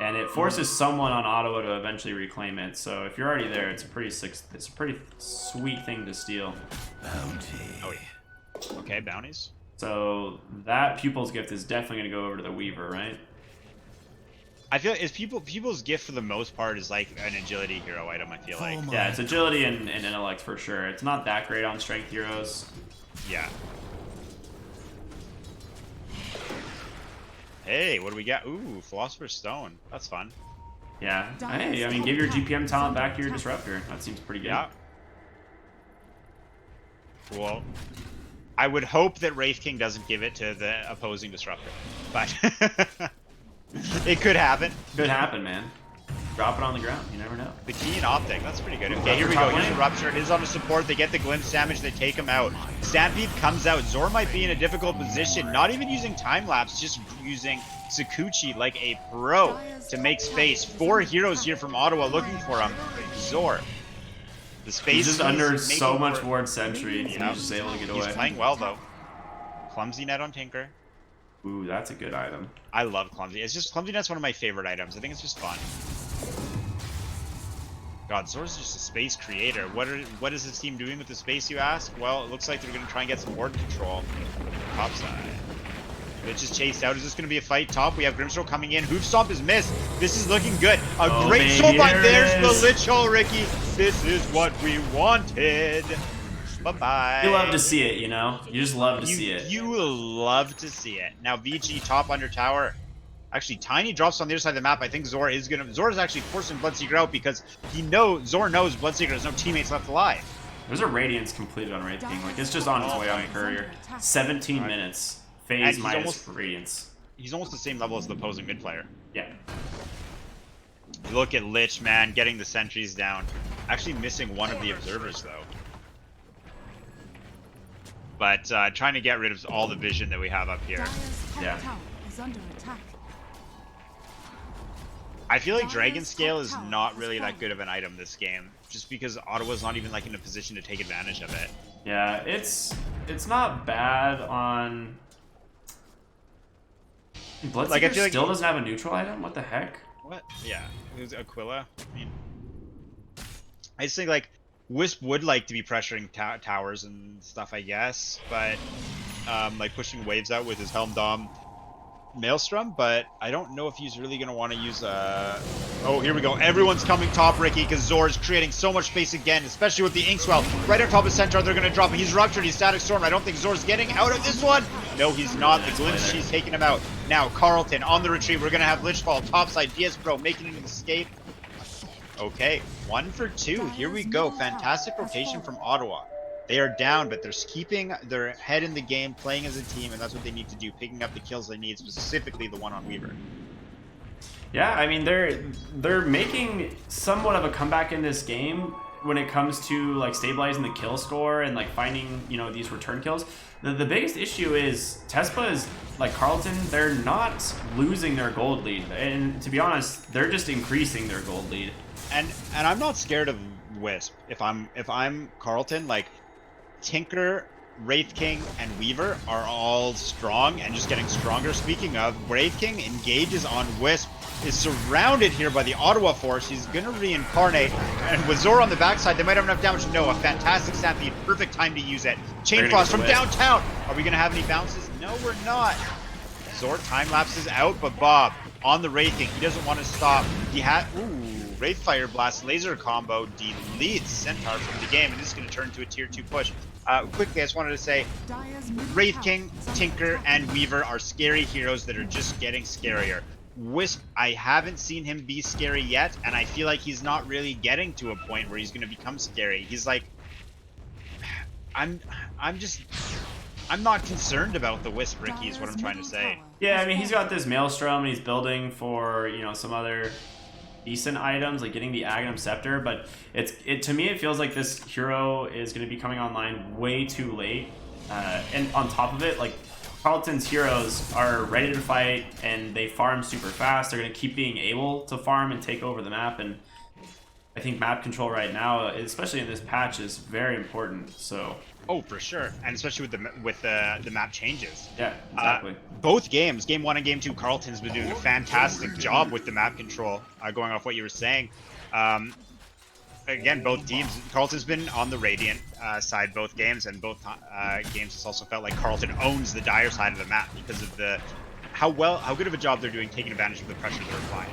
And it forces someone on Ottawa to eventually reclaim it. So if you're already there, it's a pretty sweet thing to steal. Bounty. Oh, yeah. Okay, bounties. So that Pupil's Gift is definitely going to go over to the Weaver, right? I feel People's Gift for the most part is like an agility hero item, I feel like. Yeah, it's agility and intellect for sure. It's not that great on strength heroes. Yeah. Hey, what do we got? Ooh, Philosopher's Stone. That's fun. Yeah. Hey, I mean, give your GPM talent back to your Disruptor. That seems pretty good. Yeah. Cool. I would hope that Wraith King doesn't give it to the opposing Disruptor, but it could happen. Could happen, man. Drop it on the ground. You never know. The key and optic. That's pretty good. Okay, here we go. Here's the Rupture. It is on the support. They get the glimpse damage. They take him out. Stampede comes out. Zor might be in a difficult position. Not even using time lapse, just using Sakuchi like a pro to make space. 4 heroes here from Ottawa looking for him. Zor. The space. He's just under so much ward sentry. He's Yeah. just able to get away. He's playing well though. Clumsy net on Tinker. Ooh, that's a good item. I love Clumsy. It's just Clumsy net's one of my favorite items. I think it's just fun. God, Zor's just a space creator. What is his team doing with the space, you ask? Well, it looks like they're going to try and get some board control. Top side. Lich is chased out. Is this going to be a fight? Top, we have Grimstroke coming in. Hoof Stomp is missed. This is looking good. A great baby, soul fight. there There's it the is. Lich hole, Ricky. This is what we wanted. Bye-bye. You love to see it, you know? You just love to see it. You love to see it. Now, VG top under tower. Actually, Tiny drops on the other side of the map. I think Zor is actually forcing Bloodseeker out because Zor knows Bloodseeker has no teammates left alive. There's a Radiance completed on Wraith King. Like, it's just on its way on Courier. 17 minutes. Phase minus Radiance. He's almost the same level as the opposing mid player. Yeah. Look at Lich, man, getting the sentries down. Actually missing one of the observers, though. But trying to get rid of all the vision that we have up here. Yeah. I feel like Dragon Scale is not really that good of an item this game, just because Ottawa's not even like in a position to take advantage of it. Yeah, it's not bad on... Bloodseeker Like, I feel like still doesn't have a neutral item? What the heck? What? Yeah, it was Aquila. I mean, I just think like Wisp would like to be pressuring towers and stuff, I guess, but like pushing waves out with his Helm Dom Maelstrom, but I don't know if he's really going to want to use Oh, here we go. Everyone's coming top, Ricky, because Zor's creating so much space again, especially with the Inkswell. Right on top of Centaur, they're going to drop him. He's ruptured, he's Static Storm. I don't think Zor's getting out of this one. No, he's not. The glimpse, she's taking him out. Now, Carleton on the retreat. We're going to have Lichfall topside. DS Pro making an escape. Okay, 1 for 2. Here we go. Fantastic rotation from Ottawa. They are down, but they're keeping their head in the game, playing as a team, and that's what they need to do, picking up the kills they need, specifically the one on Weaver. Yeah, I mean, they're making somewhat of a comeback in this game when it comes to like stabilizing the kill score and like finding, you know, these return kills. The biggest issue is Tespa is like Carleton, they're not losing their gold lead, and to be honest, they're just increasing their gold lead. And I'm not scared of Wisp. If I'm Carleton, like Tinker, Wraith King, and Weaver are all strong and just getting stronger. Speaking of, Wraith King engages on Wisp, is surrounded here by the Ottawa force. He's gonna reincarnate, and with Zor on the backside, they might have enough damage. No, a fantastic stampede, perfect time to use it. Chain Frost from downtown. Are we gonna have any bounces? No, we're not. Zor time lapses out, but Bob on the Wraith King. He doesn't want to stop. He had Wraith Fire Blast laser combo deletes Centaur from the game, and this is going to turn into a tier 2 push. Quickly, I just wanted to say, Wraith King, Tinker, and Weaver are scary heroes that are just getting scarier. Wisp, I haven't seen him be scary yet, and I feel like he's not really getting to a point where he's going to become scary. He's like, I'm not concerned about the Wisp, Ricky, is what I'm trying to say. Yeah, I mean, he's got this Maelstrom, and he's building for, you know, some other decent items, like getting the Aghanim Scepter, but to me, it feels like this hero is going to be coming online way too late. And on top of it, like, Carleton's heroes are ready to fight, and they farm super fast. They're going to keep being able to farm and take over the map, and I think map control right now, especially in this patch, is very important. So. Oh, for sure, and especially with the map changes. Yeah, exactly. Both games, Game 1 and Game 2, Carleton's been doing a fantastic job with the map control. Going off what you were saying, again, both teams. Carleton's been on the Radiant side both games, and both games it's also felt like Carleton owns the Dire side of the map because of how good of a job they're doing taking advantage of the pressure they're applying.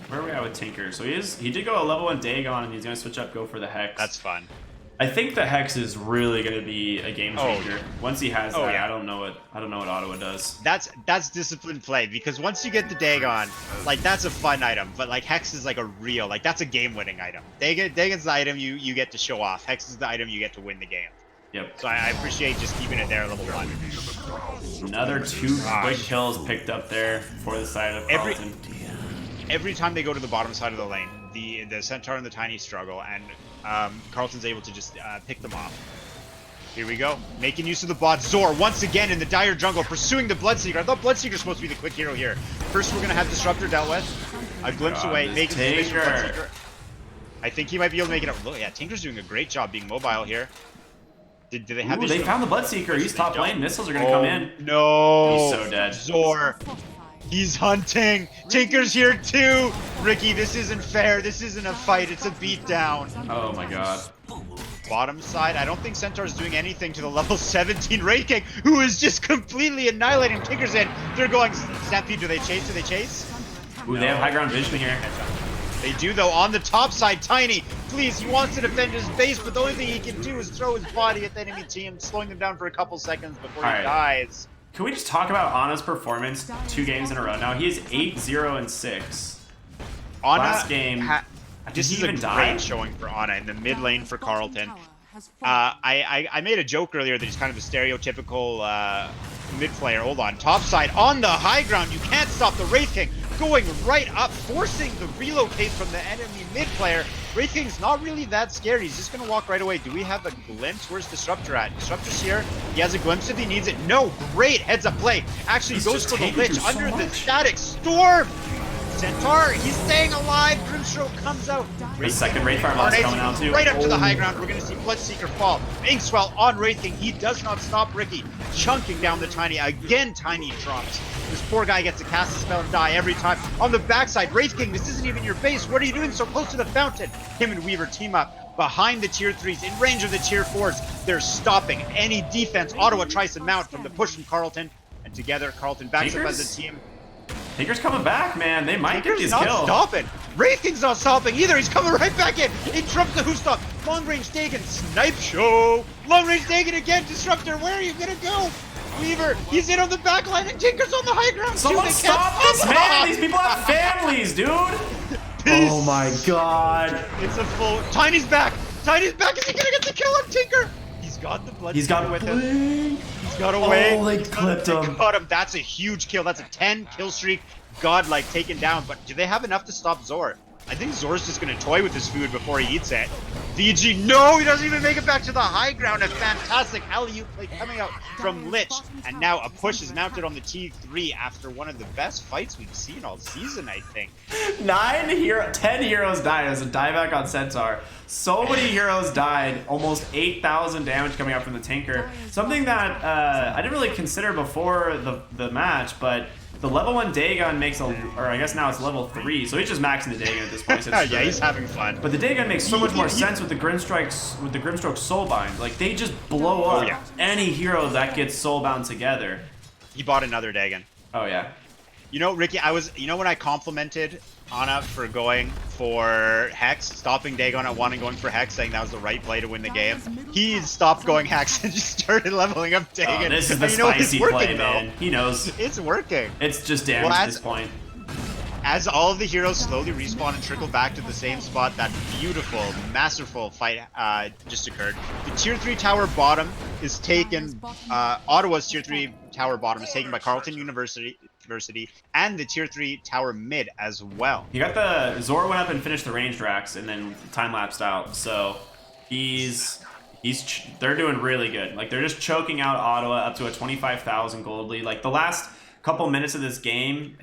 Where are we at with Tinker? So he did go a level 1 Dagon, and he's gonna switch up, go for the Hex. That's fun. I think the Hex is really gonna be a game changer. Once he has that, yeah. I don't know what Ottawa does. That's disciplined play, because once you get the Dagon, like, that's a fun item, but like Hex is like a real, like, that's a game-winning item. Dagon's the item you get to show off. Hex is the item you get to win the game. Yep. So I appreciate just keeping it there at level 1. Another 2 quick kills picked up there for the side of Carleton. Every time they go to the bottom side of the lane, the Centaur and the Tiny struggle, and Carleton's able to just pick them off. Here we go, making use of the bot. Zor once again in the dire jungle, pursuing the Bloodseeker. I thought Bloodseeker's supposed to be the quick hero here. First, we're gonna have Disruptor dealt with. A glimpse away, making space for Bloodseeker. I think he might be able to make it up. Look, yeah, Tinker's doing a great job being mobile here. Did they have? They found the Bloodseeker. He's top lane. Missiles are gonna come in. No, he's so dead. Zor. He's hunting. Tinker's here too. Ricky, this isn't fair. This isn't a fight. It's a beatdown. Oh my god. Bottom side, I don't think Centaur's doing anything to the level 17 Wraith King, who is just completely annihilating. Tinker's in. They're going Stampede. Do they chase? Do they chase? Ooh, they have high ground vision here. They do, though. On the top side, Tiny. Please, he wants to defend his base, but the only thing he can do is throw his body at the enemy team, slowing them down for a couple seconds before he dies. Can we just talk about Ana's performance 2 games in a row now? He is 8-0-6. Ana last game. This is a great showing for Ana in the mid lane for Carleton. I made a joke earlier that he's kind of a stereotypical mid player. Hold on. Top side on the high ground. You can't stop the Wraith King. Going right up, forcing the relocate from the enemy mid player. Wraith King's not really that scared. He's just going to walk right away. Do we have a glimpse? Where's Disruptor at? Disruptor's here. He has a glimpse if he needs it. No, great heads up play. Actually goes for the Lich under the Static Storm. Centaur, he's staying alive. Grimstroke comes out. The second Wraith Fire Blast coming out too. Right up to the high ground. We're going to see Bloodseeker fall. Inkswell on Wraith King. He does not stop Ricky. Chunking down the Tiny. Again, Tiny drops. This poor guy gets to cast a spell and die every time. On the backside, Wraith King, this isn't even your base. What are you doing so close to the fountain? Him and Weaver team up. behind the tier 3s, in range of the tier 4s. They're stopping any defense Ottawa tries to mount from the push from Carleton. And together, Carleton backs up as a team. Tinker's coming back, man. They might get these not kills. Stopping. Wraith King's not stopping either. He's coming right back in. Interrupts the Who Stop. Long range Dagon. Snipe show. Long range Dagon again. Disruptor. Where are you going to go? Weaver. He's in on the back line and Tinker's on the high ground. Someone stop this, man. These people have families, dude. Oh my god. It's a full. Tiny's back. Tiny's back. Is he going to get the kill on Tinker? He's got the blood. He's got with him. He's got away. Oh, they clipped him. Got him. That's a huge kill. That's a 10 kill streak. Godlike taken down. But do they have enough to stop Zor? I think Zor's just going to toy with his food before he eats it. VG, no, he doesn't even make it back to the high ground. A fantastic alley-oop play coming out from Lich. And now a push is mounted on the T3 after one of the best fights we've seen all season, I think. 10 heroes died as a dieback on Centaur. So many heroes died. Almost 8,000 damage coming out from the Tinker. Something that I didn't really consider before the match, but the level 1 Dagon makes or I guess now it's level 3, so he's just maxing the Dagon at this point. So yeah, he's having fun. But the Dagon makes so much more sense with the Grimstroke Soulbind. Like, they just blow up any hero that gets Soulbound together. He bought another Dagon. Oh yeah. You know, Ricky, when I complimented Ana for going for Hex, stopping Dagon at 1 and going for Hex, saying that was the right play to win the game, he stopped going Hex and just started leveling up Dagon. Oh, this is the spicy play, man. He knows. It's working. It's just damage at this point. As all of the heroes slowly respawn and trickle back to the same spot, that beautiful, masterful fight just occurred. The tier 3 tower bottom is taken, Ottawa's tier 3 tower bottom is taken by Carleton University, and the tier 3 tower mid as well. You got the Zor went up and finished the ranged racks and then time lapsed out. So they're doing really good. Like, they're just choking out Ottawa up to a 25,000 gold lead. Like, the last couple minutes of this game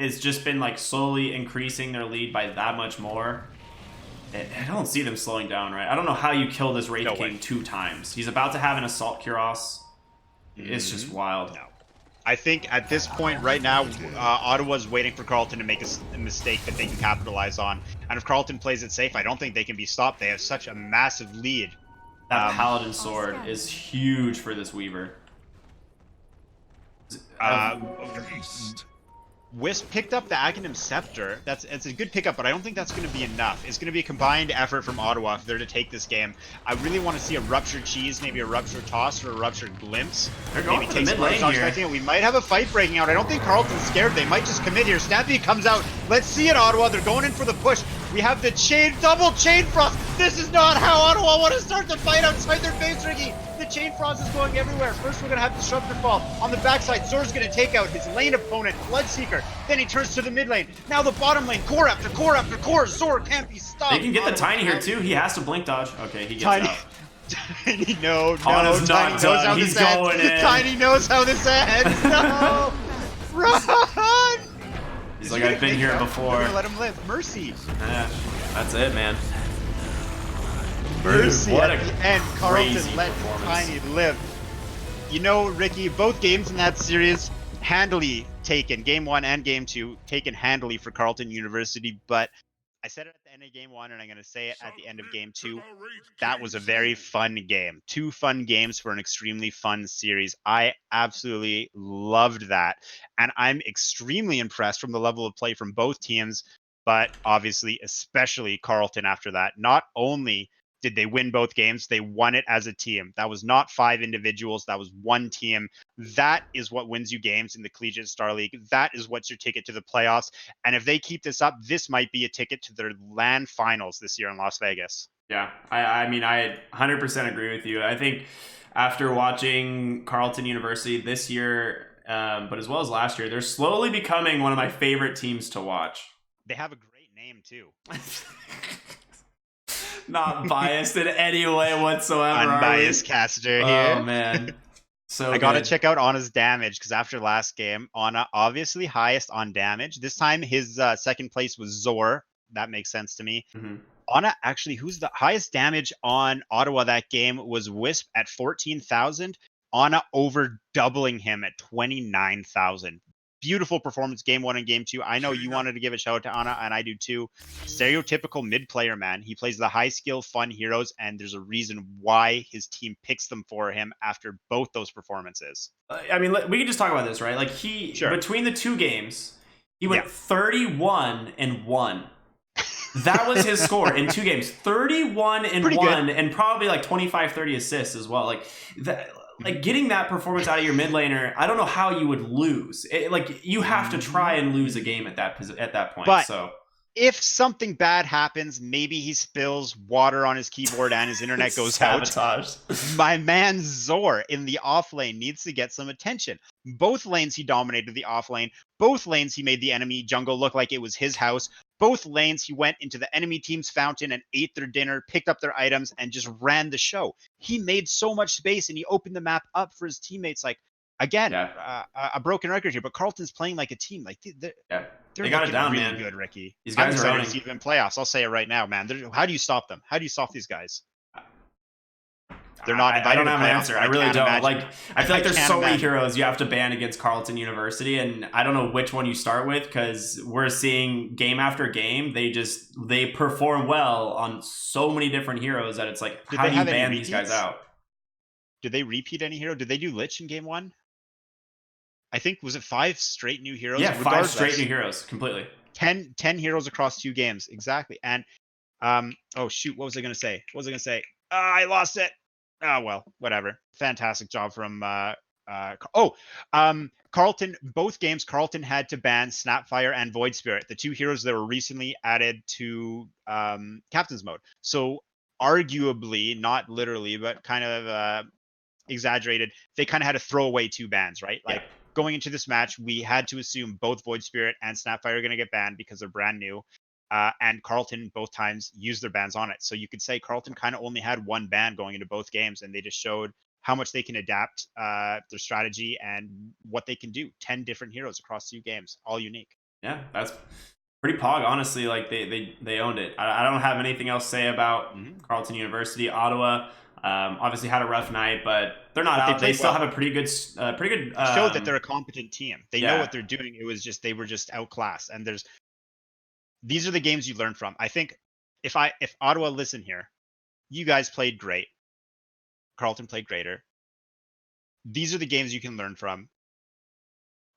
has just been like slowly increasing their lead by that much more. I don't see them slowing down, right? I don't know how you kill this Wraith King 2 times. He's about to have an Assault Cuirass. It's just wild. No. I think at this point right now, Ottawa's waiting for Carleton to make a mistake that they can capitalize on. And if Carleton plays it safe, I don't think they can be stopped. They have such a massive lead. That Paladin sword is huge for this Weaver. Wisp picked up the Aghanim Scepter. It's a good pickup, but I don't think that's going to be enough. It's going to be a combined effort from Ottawa if they're to take this game. I really want to see a Ruptured Cheese, maybe a Ruptured Toss, or a Ruptured Glimpse. They're going maybe for the mid lane here. I think we might have a fight breaking out. I don't think Carleton's scared. They might just commit here. Snappy comes out. Let's see it, Ottawa. They're going in for the push. We have the double Chain Frost. This is not how Ottawa want to start the fight outside their base, Ricky. The Chain Frost is going everywhere. First, we're going to have Disruptor fall. On the backside, Zor's going to take out his lane opponent, Bloodseeker. Then he turns to the mid lane. Now the bottom lane, core after core after core. Zor can't be stopped. They can get the Tiny here, too. He has to blink dodge. Okay, he gets out. Tiny, no. Ana's Tiny not knows done. how He's this going ends. in. Tiny knows how this ends. No. Run. He's like, I've been here before. Let him live. Mercy. Yeah, that's it, man. Mercy. Dude, what at a the end, Carleton crazy let performance. Tiny live. You know, Ricky, both games in that series handily taken. Game 1 and Game 2 taken handily for Carleton University, but I said it at the end of Game 1, and I'm going to say it at the end of Game 2. That was a very fun game. 2 fun games for an extremely fun series. I absolutely loved that. And I'm extremely impressed from the level of play from both teams, but obviously, especially Carleton after that. Not only did they win both games, they won it as a team. That was not 5 individuals. That was 1 team. That is what wins you games in the Collegiate Star League. That is what's your ticket to the playoffs. And if they keep this up, this might be a ticket to their LAN finals this year in Las Vegas. Yeah, I mean, I 100% agree with you. I think after watching Carleton University this year, but as well as last year, they're slowly becoming one of my favorite teams to watch. They have a great name, too. Not biased in any way whatsoever. Unbiased caster here. Oh, man. So I got to check out Ana's damage, because after last game, Ana obviously highest on damage. This time, his second place was Zor. That makes sense to me. Mm-hmm. Ana, actually, who's the highest damage on Ottawa that game was Wisp at 14,000. Ana over doubling him at 29,000. beautiful performance game 1 and game 2. I know you wanted to give a shout out to Ana, and I do too. Stereotypical mid player, man. He plays the high skill, fun heroes, and there's a reason why his team picks them for him after both those performances. I mean, we can just talk about this, right? Like between the 2 games, he went 31-1. That was his score in 2 games. 31-1, and probably like 25-30 assists as well. Like that. Like getting that performance out of your mid laner, I don't know how you would lose. Like you have to try and lose a game at that point. But so if something bad happens, maybe he spills water on his keyboard and his internet goes sabotaged. My man Zor in the off lane needs to get some attention. Both lanes he dominated the off lane. Both lanes he made the enemy jungle look like it was his house. Both lanes he went into the enemy team's fountain and ate their dinner, picked up their items, and just ran the show. He made so much space and he opened the map up for his teammates. Like, again, a broken record here, but Carleton's playing like a team. Like they got it down, really man. Good, Ricky. These guys I'm are excited owning. to see them in playoffs. I'll say it right now, man. How do you stop them? How do you stop these guys? They're not. I don't have an playoffs. answer. I really don't. Imagine. Like, I feel like there's so many heroes you have to ban against Carleton University, and I don't know which one you start with because we're seeing game after game they perform well on so many different heroes that it's like, how do you ban these guys out? Did they repeat any hero? Did they do Lich in game 1? I think, was it 5 straight new heroes? Yeah, 5 straight new heroes, completely. 10 heroes across 2 games, exactly. And oh shoot, what was I gonna say? I lost it. Oh well, whatever. Fantastic job from Carleton. Both games, Carleton had to ban Snapfire and Void Spirit, the 2 heroes that were recently added to Captain's Mode. So arguably, not literally, but kind of exaggerated, they kind of had to throw away 2 bans, right? Like going into this match, we had to assume both Void Spirit and Snapfire are going to get banned because they're brand new. And Carleton both times used their bans on it. So you could say Carleton kind of only had 1 ban going into both games, and they just showed how much they can adapt their strategy and what they can do. 10 different heroes across 2 games, all unique. Yeah, that's pretty pog, honestly. Like they owned it. I don't have anything else to say about Carleton University. Ottawa obviously had a rough night, but they're not out. They still have a pretty good. Showed that they're a competent team. They know what they're doing. It was just they were just outclassed. And these are the games you learn from. I think if Ottawa listen here, you guys played great. Carleton played greater. These are the games you can learn from.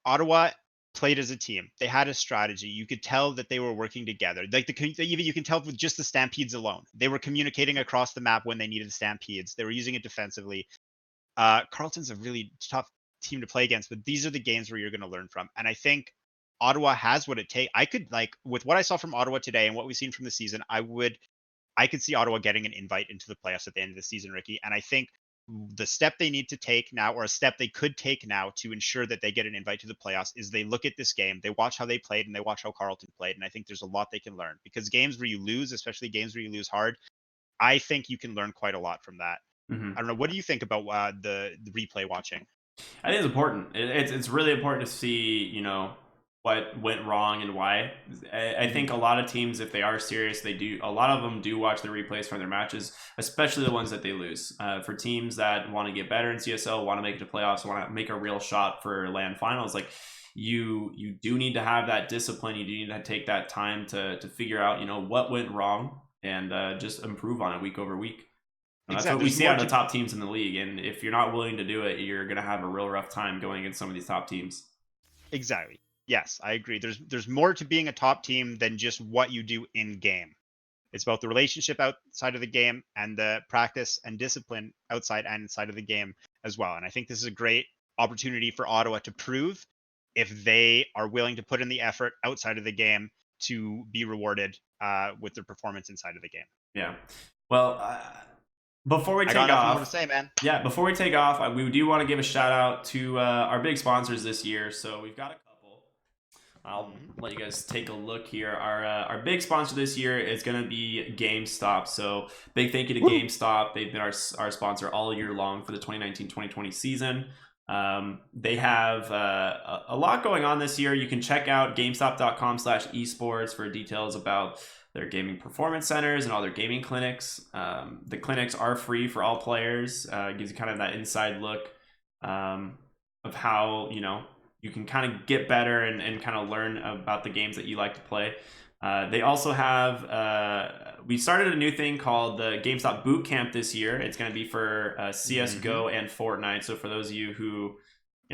Ottawa played as a team. They had a strategy. You could tell that they were working together. Like even you can tell with just the Stampedes alone. They were communicating across the map when they needed Stampedes. They were using it defensively. Carleton's a really tough team to play against, but these are the games where you're going to learn from. And I think Ottawa has what it takes. I could, like, with what I saw from Ottawa today and what we've seen from the season, I could see Ottawa getting an invite into the playoffs at the end of the season, Ricky. And I think the step they need to take now, or a step they could take now to ensure that they get an invite to the playoffs, is they look at this game, they watch how they played, and they watch how Carleton played. And I think there's a lot they can learn, because games where you lose, especially games where you lose hard, I think you can learn quite a lot from that. I don't know. What do you think about the replay watching? I think it's important. It's really important to see, what went wrong and why. I think a lot of teams, if they are serious, a lot of them do watch the replays from their matches, especially the ones that they lose. For teams that want to get better in CSL, want to make it to playoffs, want to make a real shot for LAN finals, like you do need to have that discipline. You do need to take that time to figure out, what went wrong and just improve on it week over week. That's what we see out of the top teams in the league. And if you're not willing to do it, you're going to have a real rough time going against some of these top teams. Exactly. Yes, I agree. There's more to being a top team than just what you do in game. It's about the relationship outside of the game and the practice and discipline outside and inside of the game as well. And I think this is a great opportunity for Ottawa to prove if they are willing to put in the effort outside of the game to be rewarded with their performance inside of the game. Yeah. Well, before we take off, nothing more to say, man. Yeah, before we take off, we do want to give a shout out to our big sponsors this year. So we've got a couple. I'll let you guys take a look here. Our big sponsor this year is going to be GameStop. So big thank you to GameStop. They've been our sponsor all year long for the 2019-2020 season. They have a lot going on this year. You can check out GameStop.com/esports for details about their gaming performance centers and all their gaming clinics. The clinics are free for all players. Gives you kind of that inside look of how, you can kind of get better and kind of learn about the games that you like to play. They also have, we started a new thing called the GameStop Boot Camp this year. It's going to be for CSGO and Fortnite. So for those of you who,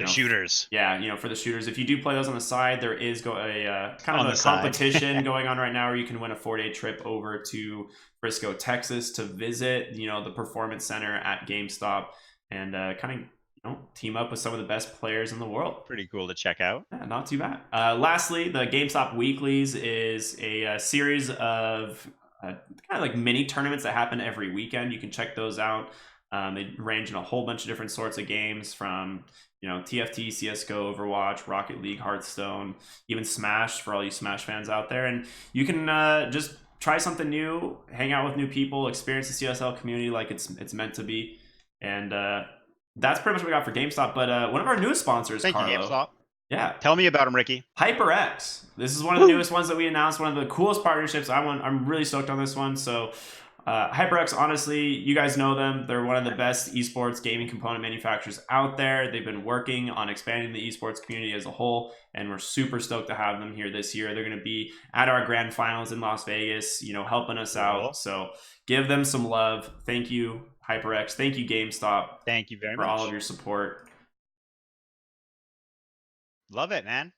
shooters. Yeah, for the shooters. If you do play those on the side, there is a kind of a competition going on right now where you can win a 4-day trip over to Frisco, Texas to visit, the Performance Center at GameStop and kind of, team up with some of the best players in the world. Pretty cool to check out. Yeah, not too bad. Lastly, the GameStop Weeklies is a series of kind of like mini tournaments that happen every weekend. You can check those out. They range in a whole bunch of different sorts of games from, TFT, CSGO, Overwatch, Rocket League, Hearthstone, even Smash for all you Smash fans out there. And you can just try something new, hang out with new people, experience the CSL community like it's meant to be. And that's pretty much what we got for GameStop. But one of our newest sponsors, Thank Carlo. you, GameStop. Yeah. Tell me about him, Ricky. HyperX. This is one of the newest ones that we announced, one of the coolest partnerships. I'm really stoked on this one. So HyperX, honestly, you guys know them. They're one of the best esports gaming component manufacturers out there. They've been working on expanding the esports community as a whole, and we're super stoked to have them here this year. They're going to be at our grand finals in Las Vegas, helping us out. So give them some love. Thank you, HyperX. Thank you, GameStop. Thank you very much for all of your support. Love it, man.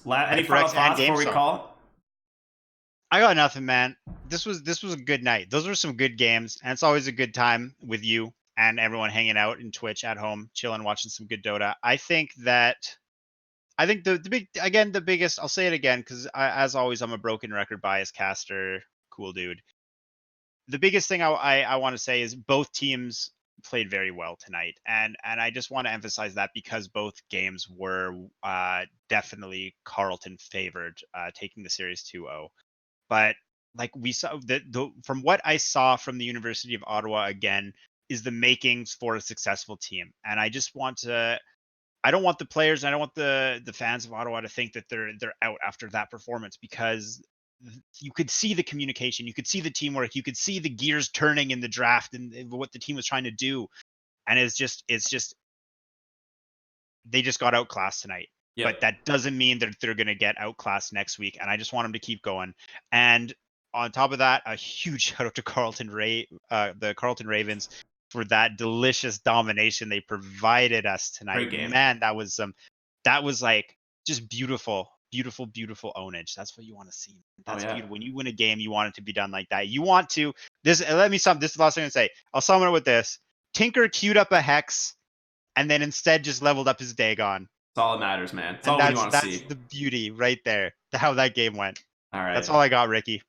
Any final thoughts before we call it? I got nothing, man. This was a good night. Those were some good games, and it's always a good time with you and everyone hanging out in Twitch at home, chilling, watching some good Dota. I think the biggest, I'll say it again because as always, I'm a broken record bias caster, cool dude. The biggest thing I want to say is both teams played very well tonight, and I just want to emphasize that because both games were definitely Carleton favored, taking the series 2-0. But like we saw, from what I saw from the University of Ottawa again is the makings for a successful team, and I just want to. I don't want the players, and I don't want the fans of Ottawa to think that they're out after that performance, because you could see the communication, you could see the teamwork, you could see the gears turning in the draft and what the team was trying to do, and it's just they just got outclassed tonight. Yep. But that doesn't mean that they're going to get outclassed next week, and I just want them to keep going. And on top of that, a huge shout out to the Carleton Ravens for that delicious domination they provided us tonight. Great game. Man, that was like just beautiful ownage. That's what you want to see. That's beautiful. When you win a game, you want it to be done like that. You want to this. Let me sum. This is the last thing to say. I'll sum it with this: Tinker queued up a hex, and then instead just leveled up his Dagon. That's all that matters, man. That's all we want to see. That's the beauty right there. How that game went. All right. That's all I got, Ricky.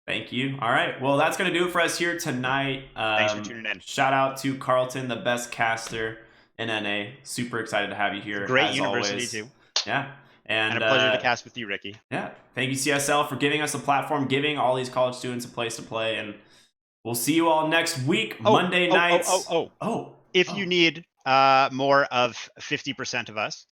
Thank you. All right. Well, that's going to do it for us here tonight. Thanks for tuning in. Shout out to Carleton, the best caster in NA. Super excited to have you here. Great university, always. Too. Yeah. And a pleasure to cast with you, Ricky. Yeah. Thank you, CSL, for giving us a platform, giving all these college students a place to play. And we'll see you all next week, Monday nights. If you need more of 50% of us,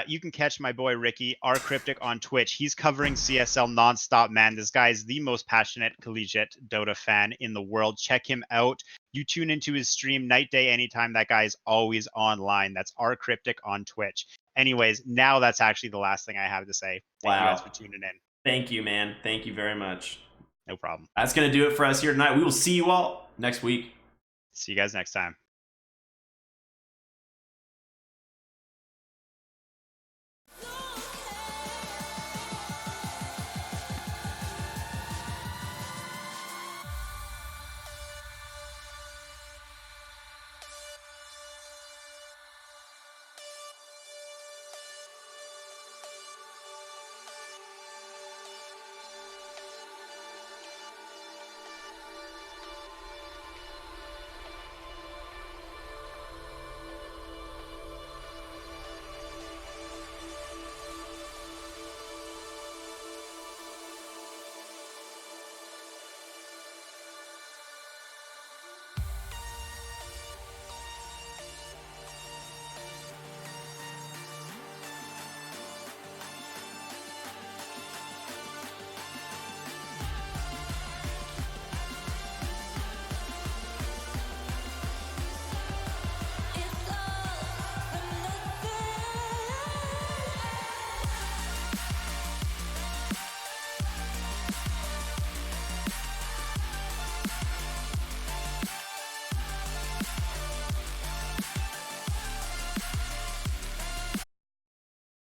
you can catch my boy Ricky, R Cryptic, on Twitch. He's covering CSL nonstop, man. This guy is the most passionate collegiate Dota fan in the world. Check him out. You tune into his stream night, day, anytime. That guy is always online. That's R Cryptic on Twitch. Anyways, now that's actually the last thing I have to say. Thank you guys for tuning in. Thank you, man. Thank you very much. No problem. That's going to do it for us here tonight. We will see you all next week. See you guys next time.